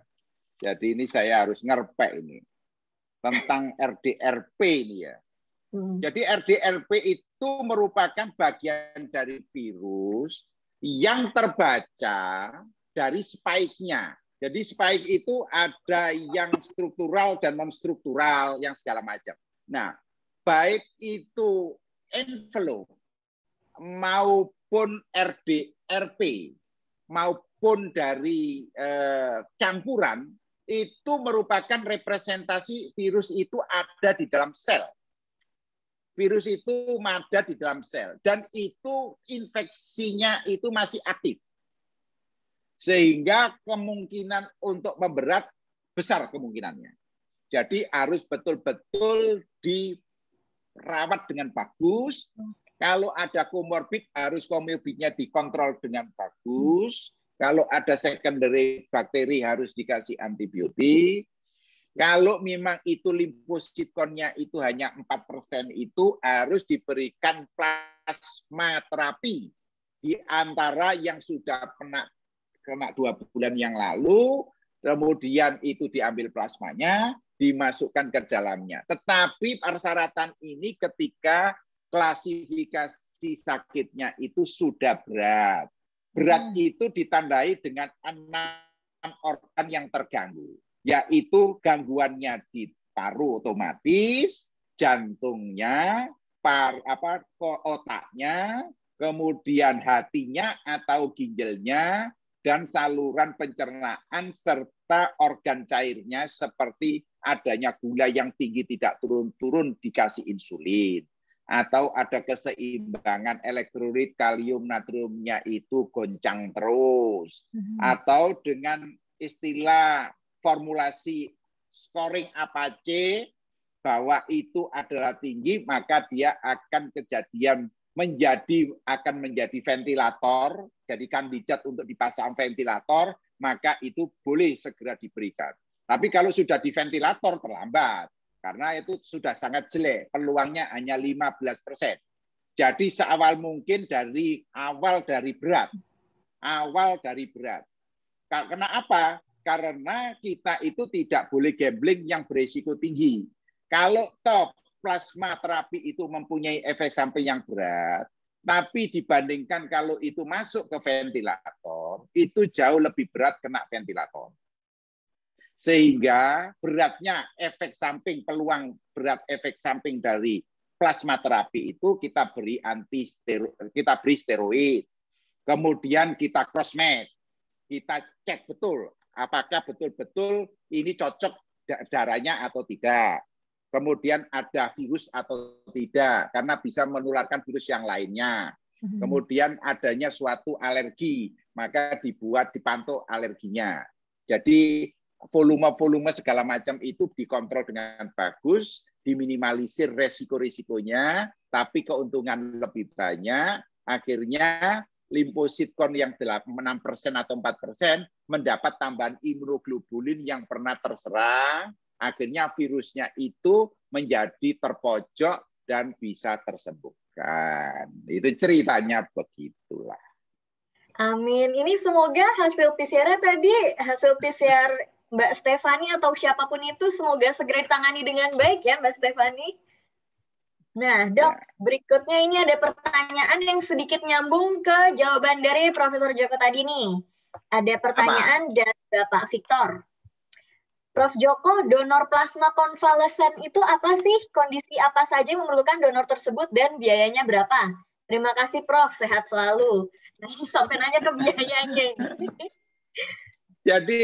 Jadi ini saya harus ngerpek ini tentang RDRP ini ya. Jadi RDRP itu merupakan bagian dari virus yang terbaca dari spike-nya. Jadi spike itu ada yang struktural dan non-struktural, yang segala macam. Nah, baik itu envelope maupun RDRP maupun dari campuran itu merupakan representasi virus itu ada di dalam sel. Virus itu ada di dalam sel dan itu infeksinya itu masih aktif. Sehingga kemungkinan untuk memberat besar kemungkinannya. Jadi harus betul-betul dirawat dengan bagus. Kalau ada komorbid, harus komorbidnya dikontrol dengan bagus. Kalau ada secondary bakteri, harus dikasih antibiotik. Kalau memang itu limfosit count-nya itu hanya 4%, itu harus diberikan plasma terapi. Di antara yang sudah kena 2 bulan yang lalu, kemudian itu diambil plasmanya, dimasukkan ke dalamnya. Tetapi persyaratan ini ketika klasifikasi sakitnya itu sudah berat. Berat itu ditandai dengan 6 organ yang terganggu, yaitu gangguannya di paru otomatis, jantungnya, otaknya, kemudian hatinya atau ginjalnya, dan saluran pencernaan serta organ cairnya seperti adanya gula yang tinggi tidak turun-turun dikasih insulin. Atau ada keseimbangan elektrolit kalium natriumnya itu goncang terus. Atau dengan istilah formulasi scoring APAC bahwa itu adalah tinggi, maka dia akan menjadi ventilator, jadi kandidat untuk dipasang ventilator, maka itu boleh segera diberikan. Tapi kalau sudah di ventilator terlambat, karena itu sudah sangat jelek, peluangnya hanya 15%. Jadi seawal mungkin dari berat. Karena apa? Karena kita itu tidak boleh gambling yang berisiko tinggi. Kalau top plasma terapi itu mempunyai efek samping yang berat, Tapi dibandingkan kalau itu masuk ke ventilator, itu jauh lebih berat kena ventilator. Sehingga beratnya efek samping, peluang berat efek samping dari plasma terapi itu kita beri steroid. Kemudian kita crossmatch. Kita cek betul apakah betul-betul ini cocok darahnya atau tidak. Kemudian ada virus atau tidak, karena bisa menularkan virus yang lainnya. Kemudian adanya suatu alergi, maka dipantau alerginya. Jadi volume-volume segala macam itu dikontrol dengan bagus, diminimalisir resiko-risikonya, tapi keuntungan lebih banyak. Akhirnya limfosit kon yang 6% atau 4% mendapat tambahan imunoglobulin yang pernah terserang. Akhirnya virusnya itu menjadi terpojok dan bisa tersembuhkan. Itu ceritanya begitulah. Amin. Ini semoga hasil PCR tadi, hasil PCR Mbak Stefani atau siapapun itu semoga segera ditangani dengan baik ya Mbak Stefani. Nah dok, berikutnya ini ada pertanyaan yang sedikit nyambung ke jawaban dari Profesor Joko tadi nih. Ada pertanyaan dari Bapak Victor. Prof. Joko, donor plasma konvalesen itu apa sih? Kondisi apa saja yang memerlukan donor tersebut dan biayanya berapa? Terima kasih Prof, sehat selalu. Nah ini sampai nanya ke biayanya ini. Jadi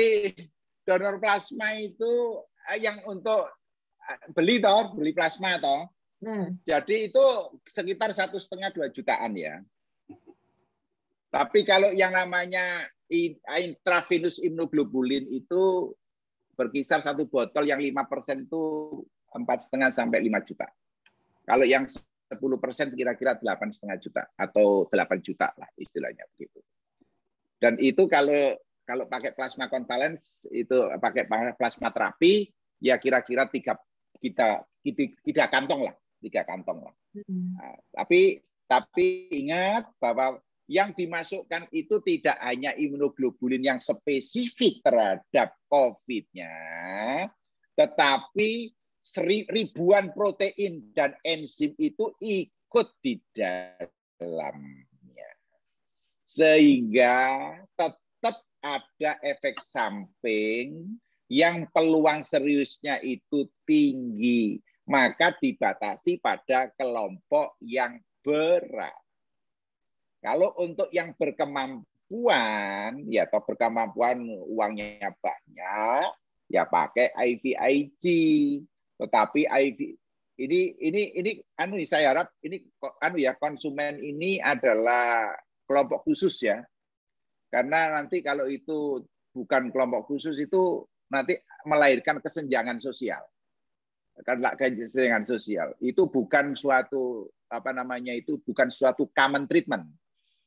donor plasma itu yang untuk beli plasma toh. Jadi itu sekitar 1,5-2 jutaan ya. Tapi kalau yang namanya intravenous immunoglobulin itu berkisar satu botol yang 5% itu 4,5 sampai 5 juta. Kalau yang 10% kira-kira 8,5 juta atau 8 juta lah istilahnya begitu. Dan itu kalau pakai plasma konvalens itu pakai plasma terapi ya kira-kira 3 kantong lah. Nah, tapi ingat bahwa yang dimasukkan itu tidak hanya imunoglobulin yang spesifik terhadap COVID-nya, tetapi ribuan protein dan enzim itu ikut di dalamnya. Sehingga tetap ada efek samping yang peluang seriusnya itu tinggi. Maka dibatasi pada kelompok yang berat. Kalau untuk yang berkemampuan, ya atau berkemampuan uangnya banyak, ya pakai IVIG. Tetapi ini saya harap ini konsumen ini adalah kelompok khusus ya. Karena nanti kalau itu bukan kelompok khusus itu nanti melahirkan kesenjangan sosial. Karena kesenjangan sosial itu bukan suatu bukan suatu common treatment.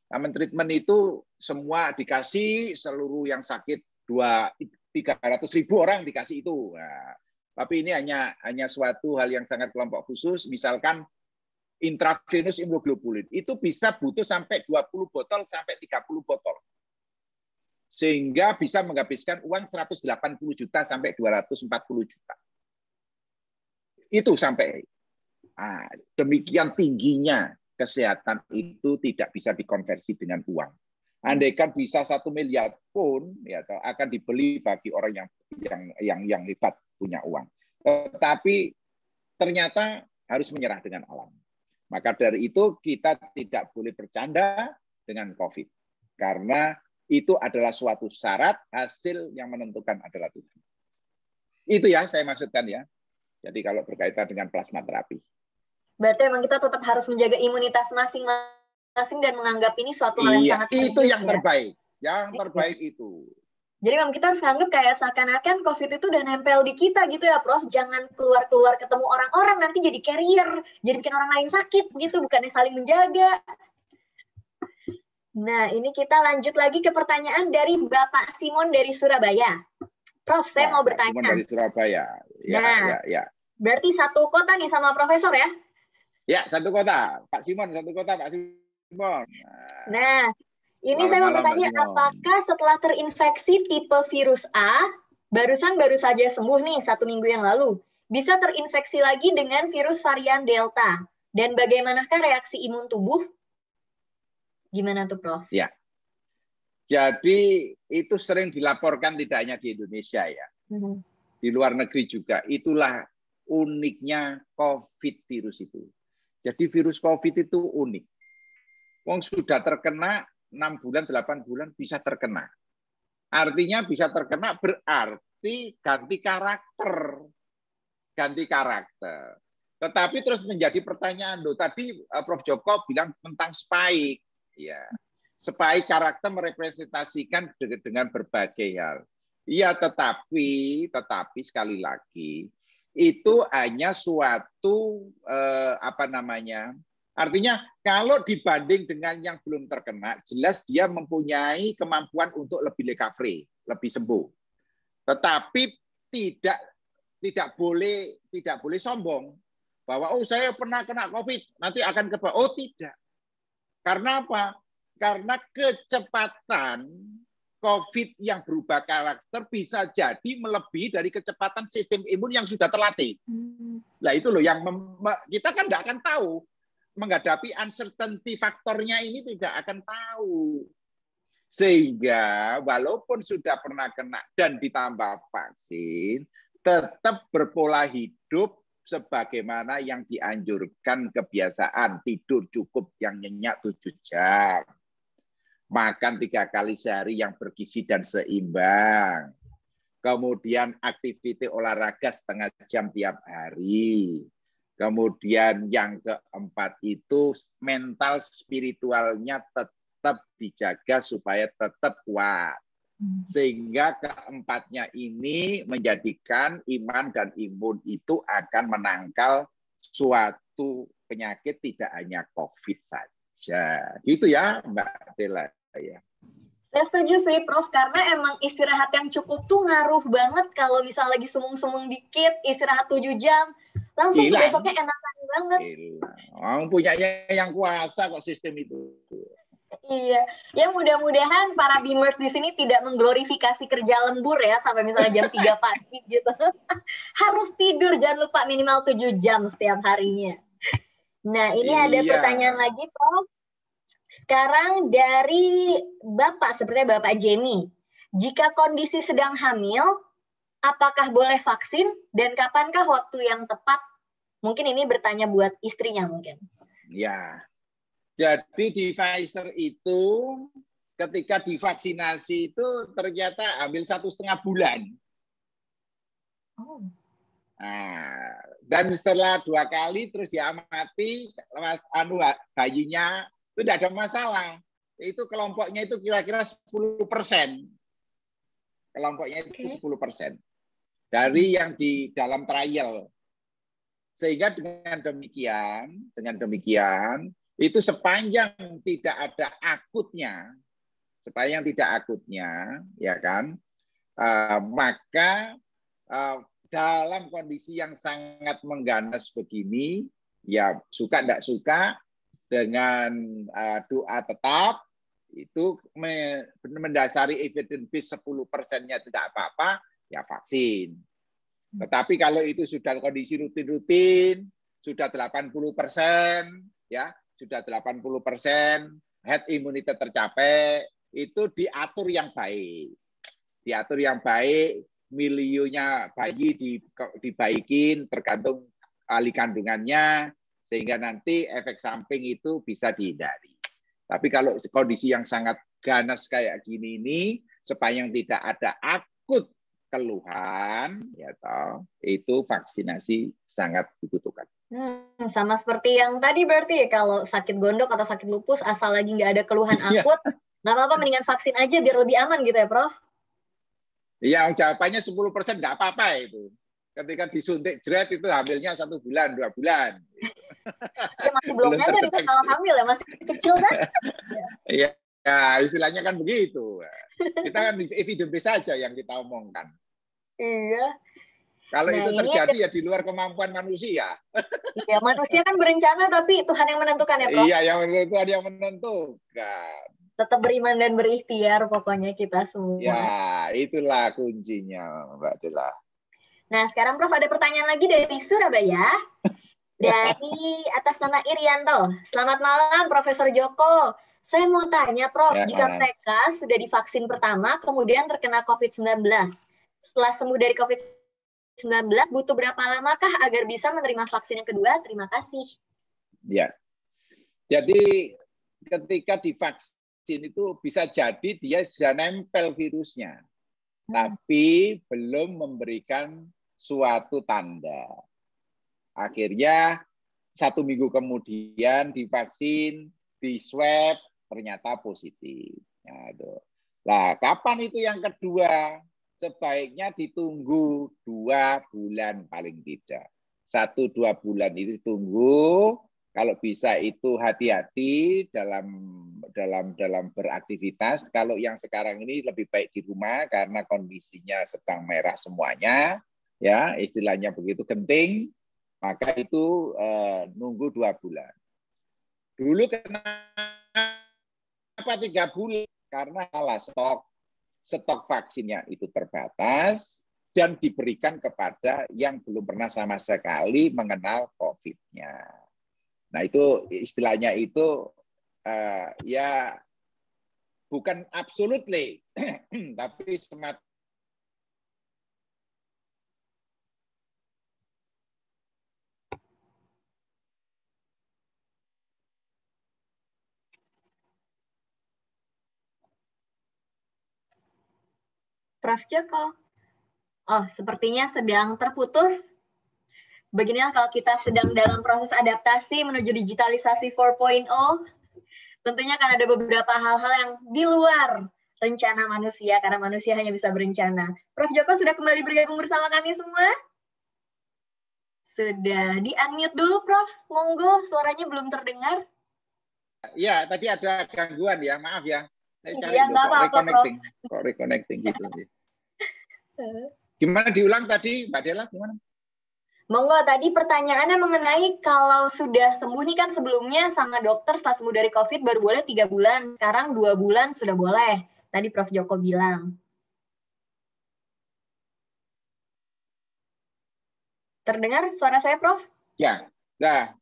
Common treatment itu semua dikasih, seluruh yang sakit 300.000 orang dikasih itu. Nah, tapi ini hanya suatu hal yang sangat kelompok khusus, misalkan intravenous immunoglobulin itu bisa butuh sampai 20 botol sampai 30 botol. Sehingga bisa menghabiskan uang 180 juta sampai 240 juta. Itu sampai demikian tingginya kesehatan itu tidak bisa dikonversi dengan uang. Andaikan bisa 1 miliar pun ya akan dibeli bagi orang yang hebat punya uang. Tetapi ternyata harus menyerah dengan alam. Maka dari itu kita tidak boleh bercanda dengan COVID. Karena itu adalah suatu syarat, hasil yang menentukan adalah Tuhan. Itu ya saya maksudkan ya. Jadi kalau berkaitan dengan plasma terapi. Berarti memang kita tetap harus menjaga imunitas masing-masing dan menganggap ini suatu hal yang sangat serius. Itu yang terbaik. Yang terbaik itu. Jadi memang kita harus anggap kayak seakan-akan COVID itu udah nempel di kita gitu ya Prof. Jangan keluar-keluar ketemu orang-orang nanti jadi carrier, jadi bikin orang lain sakit gitu, bukannya saling menjaga. Nah ini kita lanjut lagi ke pertanyaan dari Bapak Simon dari Surabaya. Prof, saya mau bertanya. Simon dari Surabaya. Ya. Berarti satu kota nih sama Profesor ya? Ya, satu kota. Pak Simon, satu kota Pak Simon. Nah, ini saya mau bertanya, apakah setelah terinfeksi tipe virus A, baru saja sembuh nih 1 minggu yang lalu, bisa terinfeksi lagi dengan virus varian Delta? Dan bagaimanakah reaksi imun tubuh? Gimana tuh, Prof? Ya. Jadi itu sering dilaporkan tidak hanya di Indonesia ya. Di luar negeri juga. Itulah uniknya COVID virus itu. Jadi virus COVID itu unik. Wong sudah terkena 6 bulan, 8 bulan bisa terkena. Artinya bisa terkena berarti ganti karakter. Ganti karakter. Tetapi terus menjadi pertanyaan, loh, tadi Prof. Joko bilang tentang spike. Ya. Spike karakter merepresentasikan dengan berbagai hal. Iya, tetapi sekali lagi itu hanya suatu artinya kalau dibanding dengan yang belum terkena, jelas dia mempunyai kemampuan untuk lebih recovery, lebih sembuh. Tetapi tidak boleh sombong bahwa saya pernah kena COVID, nanti akan ke bawah. Oh, tidak. Karena apa? Karena kecepatan COVID yang berubah karakter bisa jadi melebihi dari kecepatan sistem imun yang sudah terlatih. Nah itu loh yang kita kan tidak akan tahu. Menghadapi uncertainty faktornya ini tidak akan tahu. Sehingga walaupun sudah pernah kena dan ditambah vaksin, tetap berpola hidup sebagaimana yang dianjurkan kebiasaan. Tidur cukup yang nyenyak 7 jam. Makan 3 kali sehari yang bergizi dan seimbang. Kemudian aktivitas olahraga setengah jam tiap hari. Kemudian yang keempat itu mental spiritualnya tetap dijaga supaya tetap kuat. Sehingga keempatnya ini menjadikan iman dan imun itu akan menangkal suatu penyakit tidak hanya COVID saja. Gitu ya Mbak Dela ya. Saya setuju sih Prof, karena emang istirahat yang cukup tuh ngaruh banget. Kalau misalnya lagi sumung-sumung dikit, istirahat 7 jam, langsung besoknya enakan banget. Orang punyanya yang kuasa kok sistem itu. Iya, ya mudah-mudahan para Beamers di sini tidak mengglorifikasi kerja lembur ya, sampai misalnya jam 3 pagi gitu. Harus tidur, jangan lupa minimal 7 jam setiap harinya. Nah, ini ada pertanyaan lagi Prof. Sekarang dari Bapak, sepertinya Bapak Jenny. Jika kondisi sedang hamil, apakah boleh vaksin dan kapankah waktu yang tepat? Mungkin ini bertanya buat istrinya mungkin. Ya, jadi di Pfizer itu ketika divaksinasi itu ternyata hamil 1,5 bulan. Nah, dan setelah 2 kali terus diamati bayinya itu tidak ada masalah. Itu kelompoknya itu kira-kira 10%. Kelompoknya itu 10%. Dari yang di dalam trial. Sehingga dengan demikian, itu sepanjang tidak ada akutnya, ya kan, maka dalam kondisi yang sangat mengganas begini, ya suka tidak suka, dengan doa tetap itu mendasari evidence base 10%-nya tidak apa-apa, ya vaksin. Tetapi kalau itu sudah kondisi rutin-rutin, sudah 80%, ya sudah 80%, herd immunity tercapai, itu diatur yang baik. Diatur yang baik, milionya bayi dibaikin tergantung kali kandungannya, sehingga nanti efek samping itu bisa dihindari. Tapi kalau kondisi yang sangat ganas kayak gini ini, sepanjang tidak ada akut keluhan, ya toh, itu vaksinasi sangat dibutuhkan. Sama seperti yang tadi berarti kalau sakit gondok atau sakit lupus, asal lagi nggak ada keluhan akut, nggak apa-apa, mendingan vaksin aja biar lebih aman gitu ya, Prof? Iya, jawabannya 10% nggak apa-apa itu. Ketika disuntik jeret itu hamilnya 1 bulan, 2 bulan. Ya masih belum ada itu kalau hamil ya, masih kecil banget. Iya, ya, istilahnya kan begitu. Kita kan evidence base saja yang kita omongkan. Iya. Kalau itu terjadi ya di luar kemampuan manusia. Iya, manusia kan berencana tapi Tuhan yang menentukan ya, Prof? Iya, Tuhan yang menentukan. Tetap beriman dan berikhtiar pokoknya kita semua. Ya, itulah kuncinya, Mbak Dela. Nah, sekarang Prof ada pertanyaan lagi dari Surabaya. Dari atas nama Irianto. Selamat malam, Profesor Joko. Saya mau tanya, Prof, Ya, jika mereka sudah divaksin pertama, kemudian terkena COVID-19, setelah sembuh dari COVID-19, butuh berapa lamakah agar bisa menerima vaksin yang kedua? Terima kasih. ya. Jadi ketika divaksin itu bisa jadi dia sudah nempel virusnya, tapi belum memberikan suatu tanda. Akhirnya 1 minggu kemudian divaksin, di swab, ternyata positif. Nah, kapan itu yang kedua? Sebaiknya ditunggu 2 bulan paling tidak. 1-2 bulan itu tunggu. Kalau bisa itu hati-hati dalam beraktivitas. Kalau yang sekarang ini lebih baik di rumah karena kondisinya sedang merah semuanya, ya istilahnya begitu genting, maka itu nunggu 2 bulan. Dulu kenapa 3 bulan? Karena stok vaksinnya itu terbatas dan diberikan kepada yang belum pernah sama sekali mengenal COVID-nya. Nah itu istilahnya itu ya bukan absolutely, tapi semacam Prof. Joko. Oh, sepertinya sedang terputus. Beginilah kalau kita sedang dalam proses adaptasi menuju digitalisasi 4.0, tentunya akan ada beberapa hal-hal yang di luar rencana manusia, karena manusia hanya bisa berencana. Prof. Joko sudah kembali bergabung bersama kami semua? Sudah. Di-unmute dulu, Prof. Monggo, suaranya belum terdengar. Ya, tadi ada gangguan ya, maaf ya. Saya cari Iya, nggak apa-apa, Prof. Kok reconnecting gitu. Gimana diulang tadi, Mbak Della? Gimana? Monggo, tadi pertanyaannya mengenai kalau sudah sembuh nih kan sebelumnya sama dokter setelah sembuh dari COVID baru boleh 3 bulan, sekarang 2 bulan sudah boleh. Tadi Prof. Joko bilang. Terdengar suara saya, Prof? Ya, nah,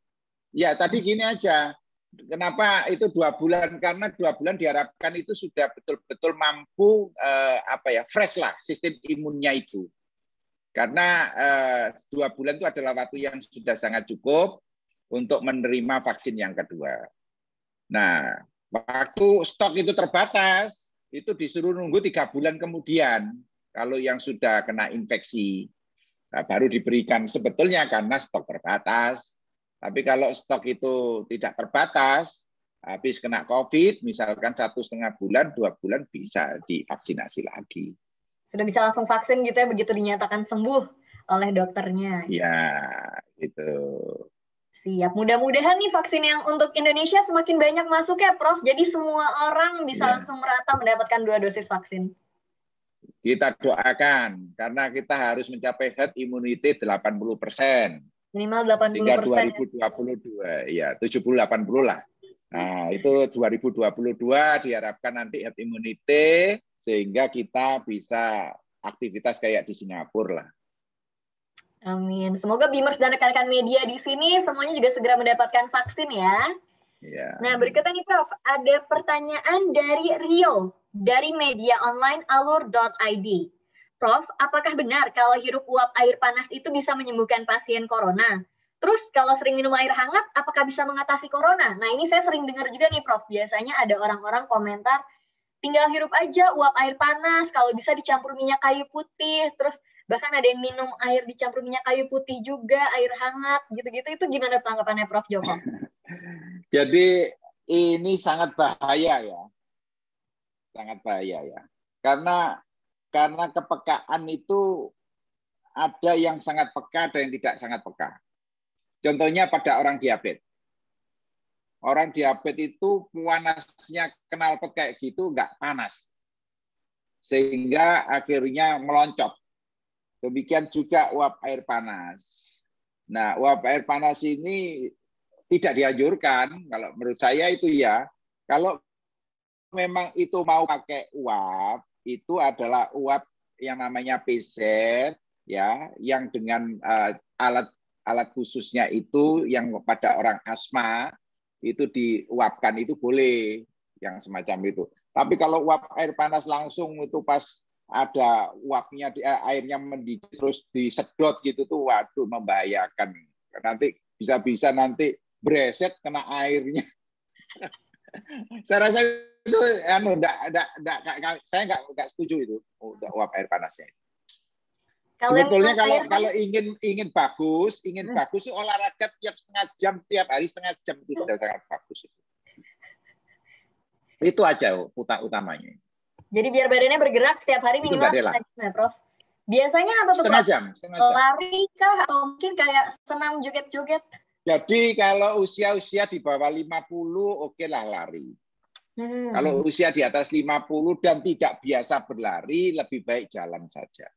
ya tadi gini aja. Kenapa itu 2 bulan? Karena 2 bulan diharapkan itu sudah betul-betul mampu fresh lah sistem imunnya itu. Karena 2 bulan itu adalah waktu yang sudah sangat cukup untuk menerima vaksin yang kedua. Nah, waktu stok itu terbatas, itu disuruh nunggu 3 bulan kemudian kalau yang sudah kena infeksi. Nah, baru diberikan sebetulnya karena stok terbatas. Tapi kalau stok itu tidak terbatas, habis kena COVID, misalkan 1,5 bulan, 2 bulan bisa divaksinasi lagi. Sudah bisa langsung vaksin gitu ya, begitu dinyatakan sembuh oleh dokternya. Ya, gitu. Siap. Mudah-mudahan nih vaksin yang untuk Indonesia semakin banyak masuk ya, Prof. Jadi semua orang bisa langsung merata mendapatkan 2 dosis vaksin. Kita doakan, karena kita harus mencapai herd immunity 80%. Minimal 80%. Sehingga 2022, ya 70-80 lah. Nah, itu 2022 diharapkan nanti herd immunity, sehingga kita bisa aktivitas kayak di Singapura lah. Amin. Semoga Beamers dan rekan-rekan media di sini semuanya juga segera mendapatkan vaksin ya. Ya. Nah, berikutnya nih Prof, ada pertanyaan dari Rio, dari media online alur.id. Prof, apakah benar kalau hirup uap air panas itu bisa menyembuhkan pasien corona? Terus kalau sering minum air hangat, apakah bisa mengatasi corona? Nah, ini saya sering dengar juga nih Prof, biasanya ada orang-orang komentar, tinggal hirup aja uap air panas, kalau bisa dicampur minyak kayu putih, terus bahkan ada yang minum air dicampur minyak kayu putih juga, air hangat, gitu-gitu. Itu gimana tanggapannya Prof Joko? Jadi ini sangat bahaya ya. Sangat bahaya ya. Karena kepekaan itu ada yang sangat peka, ada yang tidak sangat peka. Contohnya pada orang diabetes. Orang diabetes itu panasnya knalpot kayak gitu nggak panas. Sehingga akhirnya meloncot. Demikian juga uap air panas. Nah, uap air panas ini tidak dianjurkan. Kalau menurut saya itu ya, kalau memang itu mau pakai uap, itu adalah uap yang namanya PZ, ya, yang dengan alat khususnya itu yang pada orang asma itu diuapkan itu boleh. yang semacam itu. Tapi kalau uap air panas langsung itu pas ada uapnya, airnya mendidih terus disedot gitu tuh, waduh membahayakan. Nanti bisa-bisa nanti breset kena airnya. Saya rasa itu saya nggak setuju itu untuk uap air panasnya. Sebetulnya kalau ingin bagus olahraga tiap setengah jam, tiap hari setengah jam itu sudah sangat bagus. Itu aja utamanya. Jadi biar badannya bergerak setiap hari minimal setengah jam ya, Prof. Biasanya apa tuh, setengah Prof? Jam. Lari kah atau mungkin kayak senam joget-joget? Jadi kalau usia di bawah 50 oke lah lari. Kalau usia di atas 50 dan tidak biasa berlari, lebih baik jalan saja.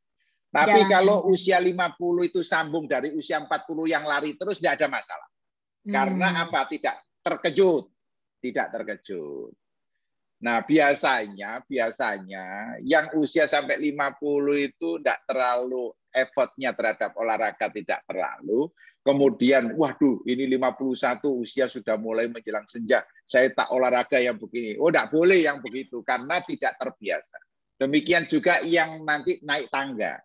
Tapi kalau usia 50 itu sambung dari usia 40 yang lari terus, tidak ada masalah. Karena apa? Tidak terkejut. Nah, biasanya yang usia sampai 50 itu tidak terlalu effortnya terhadap olahraga, tidak terlalu. Kemudian, waduh, ini 51 usia sudah mulai menjelang senja. Saya tak olahraga yang begini. Oh, tidak boleh yang begitu karena tidak terbiasa. Demikian juga yang nanti naik tangga.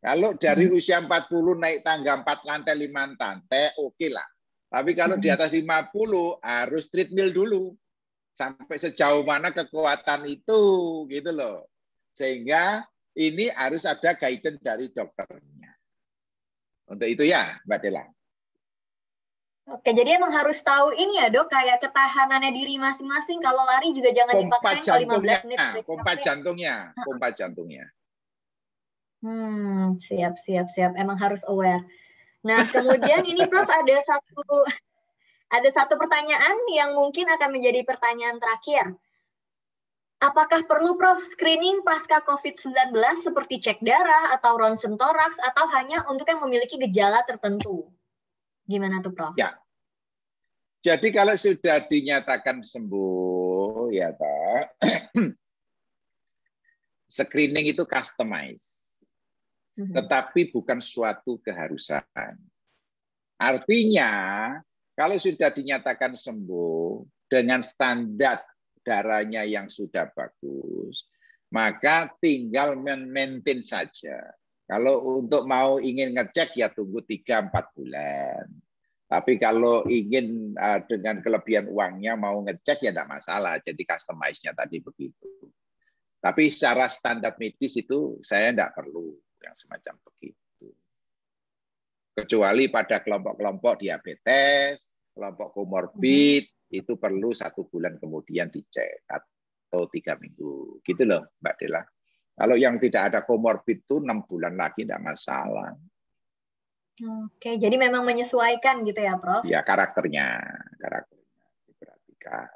Kalau dari usia 40 naik tangga 4 lantai, 5 lantai, oke lah. Tapi kalau di atas 50 harus treadmill dulu. Sampai sejauh mana kekuatan itu, gitu loh. Sehingga ini harus ada guidance dari dokternya. Untuk itu ya, Mbak Dela. Oke, jadi emang harus tahu ini ya, Dok, kayak ketahanannya diri masing-masing. Kalau lari juga jangan dipaksain kalau 15 menit. Pompa jantungnya. Siap. Emang harus aware. Nah, kemudian ini Prof ada satu pertanyaan yang mungkin akan menjadi pertanyaan terakhir. Apakah perlu Prof screening pasca COVID-19 seperti cek darah atau ronsen toraks atau hanya untuk yang memiliki gejala tertentu? Gimana tuh, Prof? Ya. Jadi kalau sudah dinyatakan sembuh, ya Pak, screening itu customize. Tetapi bukan suatu keharusan. Artinya, kalau sudah dinyatakan sembuh dengan standar darahnya yang sudah bagus, maka tinggal maintain saja. Kalau untuk mau ingin ngecek ya tunggu 3-4 bulan. Tapi kalau ingin dengan kelebihan uangnya mau ngecek ya tidak masalah. Jadi customize-nya tadi begitu. Tapi secara standar medis itu saya tidak perlu yang semacam begitu. Kecuali pada kelompok-kelompok diabetes, kelompok komorbid, itu perlu 1 bulan kemudian dicek atau 3 minggu. Gitu loh, Mbak Dela. Kalau yang tidak ada komorbid itu 6 bulan lagi tidak masalah. Oke, jadi memang menyesuaikan gitu ya, Prof? Ya, karakternya diperhatikan.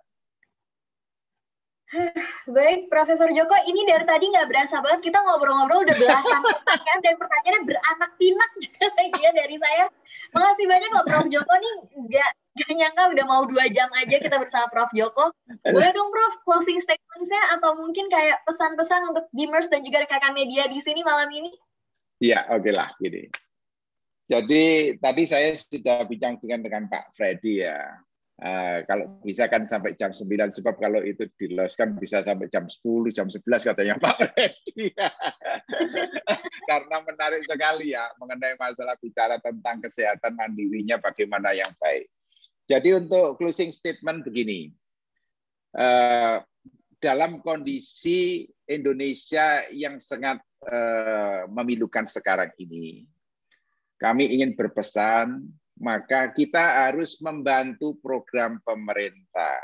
Baik, Profesor Joko, ini dari tadi nggak berasa banget, kita ngobrol-ngobrol udah belasan pertanyaan, dan pertanyaannya beranak pinak juga lagi ya dari saya. Makasih banyak loh Prof Joko, nih nggak nyangka udah mau 2 jam aja kita bersama Prof Joko. Boleh dong Prof, closing statement-nya atau mungkin kayak pesan-pesan untuk Dimers dan juga rekan media di sini malam ini? Iya, oke lah, gini. Jadi tadi saya sudah bincang dengan Pak Freddy ya. Kalau bisa kan sampai jam 9, sebab kalau itu diloskan bisa sampai jam 10, jam 11 katanya Pak Freddy. Karena menarik sekali ya mengenai masalah bicara tentang kesehatan mandirinya bagaimana yang baik. Jadi untuk closing statement begini, dalam kondisi Indonesia yang sangat memilukan sekarang ini, kami ingin berpesan, maka kita harus membantu program pemerintah.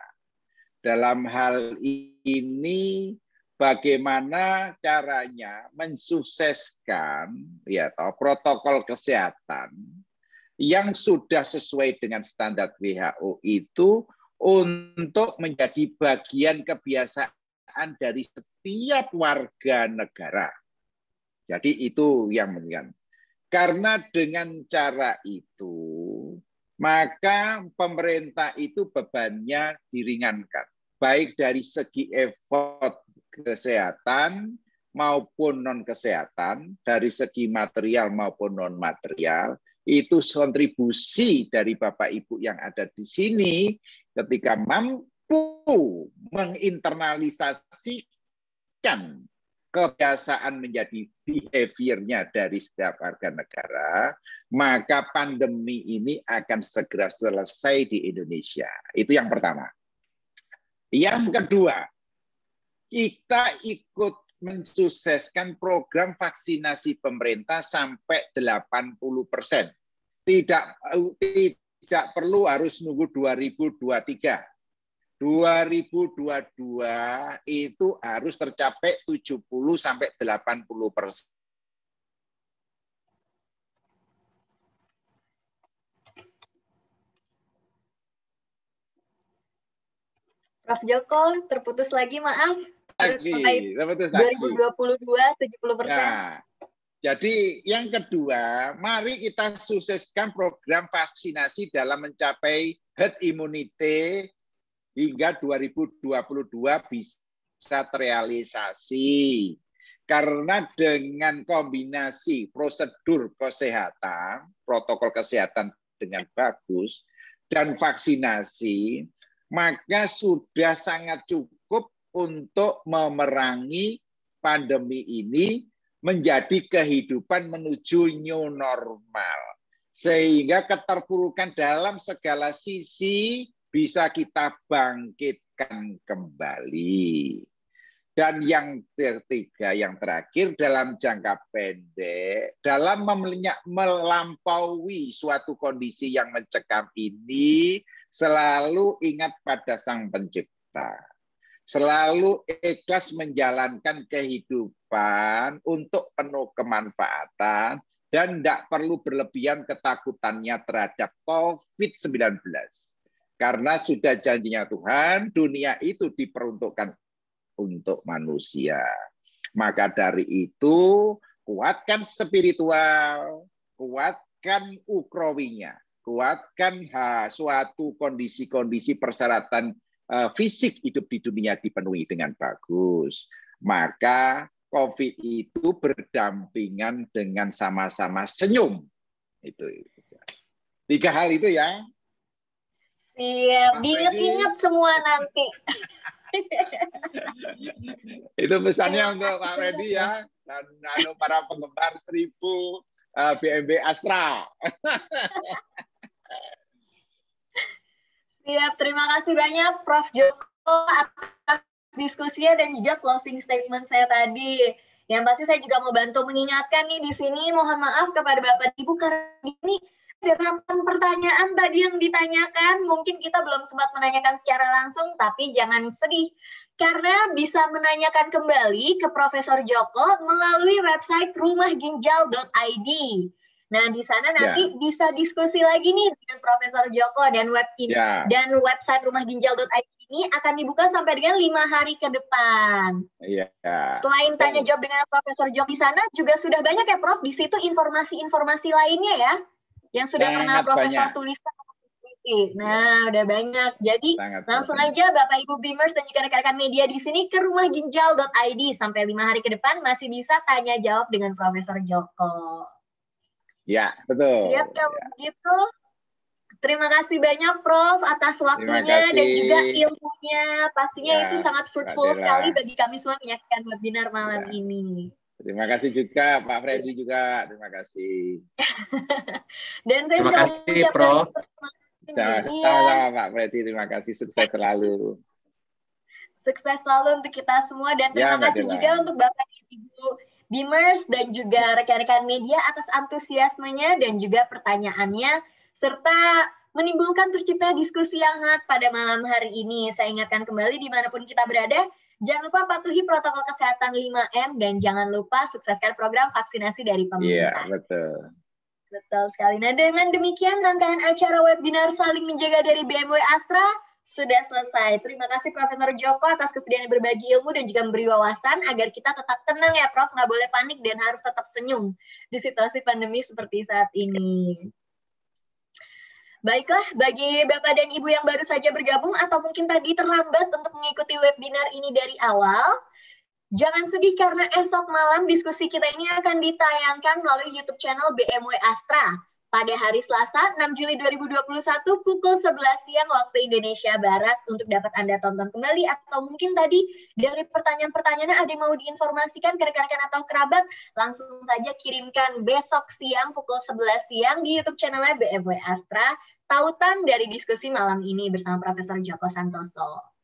Dalam hal ini, bagaimana caranya mensukseskan ya, protokol kesehatan yang sudah sesuai dengan standar WHO itu untuk menjadi bagian kebiasaan dari setiap warga negara. Jadi itu yang penting. Karena dengan cara itu, maka pemerintah itu bebannya diringankan. Baik dari segi effort kesehatan maupun non-kesehatan, dari segi material maupun non-material, itu kontribusi dari Bapak Ibu yang ada di sini ketika menginternalisasikan kebiasaan menjadi behaviornya dari setiap warga negara, maka pandemi ini akan segera selesai di Indonesia. Itu yang pertama. Yang kedua, kita ikut mensukseskan program vaksinasi pemerintah sampai 80%. Tidak perlu harus nunggu 2023. 2022 itu harus tercapai 70-80%. Prof. Joko, terputus lagi, maaf. Harus sampai 2022 70%. Nah, jadi yang kedua, mari kita sukseskan program vaksinasi dalam mencapai herd immunity hingga 2022 bisa terrealisasi. Karena dengan kombinasi prosedur kesehatan, protokol kesehatan dengan bagus, dan vaksinasi, maka sudah sangat cukup untuk memerangi pandemi ini menjadi kehidupan menuju new normal. Sehingga keterpurukan dalam segala sisi bisa kita bangkitkan kembali. Dan yang ketiga, yang terakhir, dalam jangka pendek, dalam melampaui suatu kondisi yang mencekam ini, selalu ingat pada Sang Pencipta. Selalu ikhlas menjalankan kehidupan untuk penuh kemanfaatan, dan tidak perlu berlebihan ketakutannya terhadap COVID-19. Karena sudah janjinya Tuhan, dunia itu diperuntukkan untuk manusia. Maka dari itu, kuatkan spiritual, kuatkan ukrawinya, kuatkan suatu kondisi-kondisi persyaratan fisik hidup di dunia dipenuhi dengan bagus. Maka COVID itu berdampingan dengan sama-sama senyum. Itu. 3 hal itu ya. Siap, diingat-ingat semua nanti. Itu pesannya untuk Pak Freddy ya, dan para penggemar 1000 BMB Astra. Siap, terima kasih banyak Prof. Joko atas diskusinya dan juga closing statement saya tadi. Yang pasti saya juga mau bantu mengingatkan nih di sini, mohon maaf kepada Bapak Ibu karena ini ada rangkaian pertanyaan tadi yang ditanyakan, mungkin kita belum sempat menanyakan secara langsung, tapi jangan sedih, karena bisa menanyakan kembali ke Profesor Joko melalui website rumahginjal.id. Nah, di sana nanti bisa diskusi lagi nih dengan Profesor Joko, dan dan website rumahginjal.id ini akan dibuka sampai dengan 5 hari ke depan. Selain tanya jawab dengan Profesor Joko di sana, juga sudah banyak ya Prof, di situ informasi-informasi lainnya ya, yang sudah pernah Profesor tuliskan. Nah, udah banyak. Jadi langsung aja Bapak Ibu Beamers dan juga rekan-rekan media di sini ke rumahginjal.id sampai 5 hari ke depan masih bisa tanya jawab dengan Profesor Joko. Ya, betul. Siap kalau begitu. Terima kasih banyak Prof atas waktunya dan juga ilmunya. Pastinya itu sangat fruitful sekali bagi kami semua menyaksikan webinar malam ini. Terima kasih juga Pak Freddy juga. Terima kasih. Dan saya terima kasih Prof. Sama-sama Pak Freddy. Terima kasih. Sukses selalu. Sukses selalu untuk kita semua dan terima kasih juga untuk Bapak Ibu Beamers dan juga rekan-rekan media atas antusiasmenya dan juga pertanyaannya, serta menimbulkan tercipta diskusi yang hangat pada malam hari ini. Saya ingatkan kembali dimanapun kita berada, jangan lupa patuhi protokol kesehatan 5M dan jangan lupa sukseskan program vaksinasi dari pemerintah. Iya, betul. Betul sekali. Nah, dengan demikian rangkaian acara webinar Saling Menjaga dari BMW Astra sudah selesai. Terima kasih Profesor Joko atas kesediaan berbagi ilmu dan juga memberi wawasan agar kita tetap tenang ya Prof, nggak boleh panik dan harus tetap senyum di situasi pandemi seperti saat ini. Baiklah, bagi Bapak dan Ibu yang baru saja bergabung atau mungkin tadi terlambat untuk mengikuti webinar ini dari awal, jangan sedih karena esok malam diskusi kita ini akan ditayangkan melalui YouTube channel BMW Astra pada hari Selasa 6 Juli 2021 pukul 11 siang waktu Indonesia Barat untuk dapat Anda tonton kembali, atau mungkin tadi dari pertanyaan-pertanyaannya ada yang mau diinformasikan ke rekan-rekan atau kerabat, langsung saja kirimkan besok siang pukul 11 siang di YouTube channelnya BMW Astra, tautan dari diskusi malam ini bersama Profesor Djoko Santoso.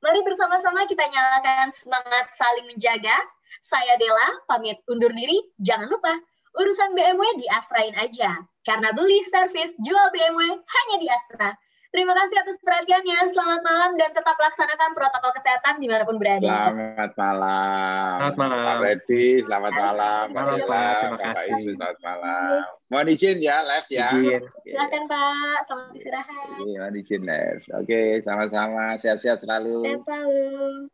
Mari bersama-sama kita nyalakan semangat saling menjaga. Saya Della, pamit undur diri. Jangan lupa, urusan BMW di Astrain aja. Karena beli, servis, jual BMW hanya di Astra. Terima kasih atas perhatiannya. Selamat malam dan tetap laksanakan protokol kesehatan dimanapun berada. Selamat malam. Selamat malam. Pak Reddy, selamat malam. Mbak Dela, terima Bapak kasih. Ibu, selamat malam. Mohon izin ya, live ya. Izin. Silakan Pak, selamat istirahat. Mohon izin live. Oke, sama-sama. Sehat-sehat selalu. Sehat selalu.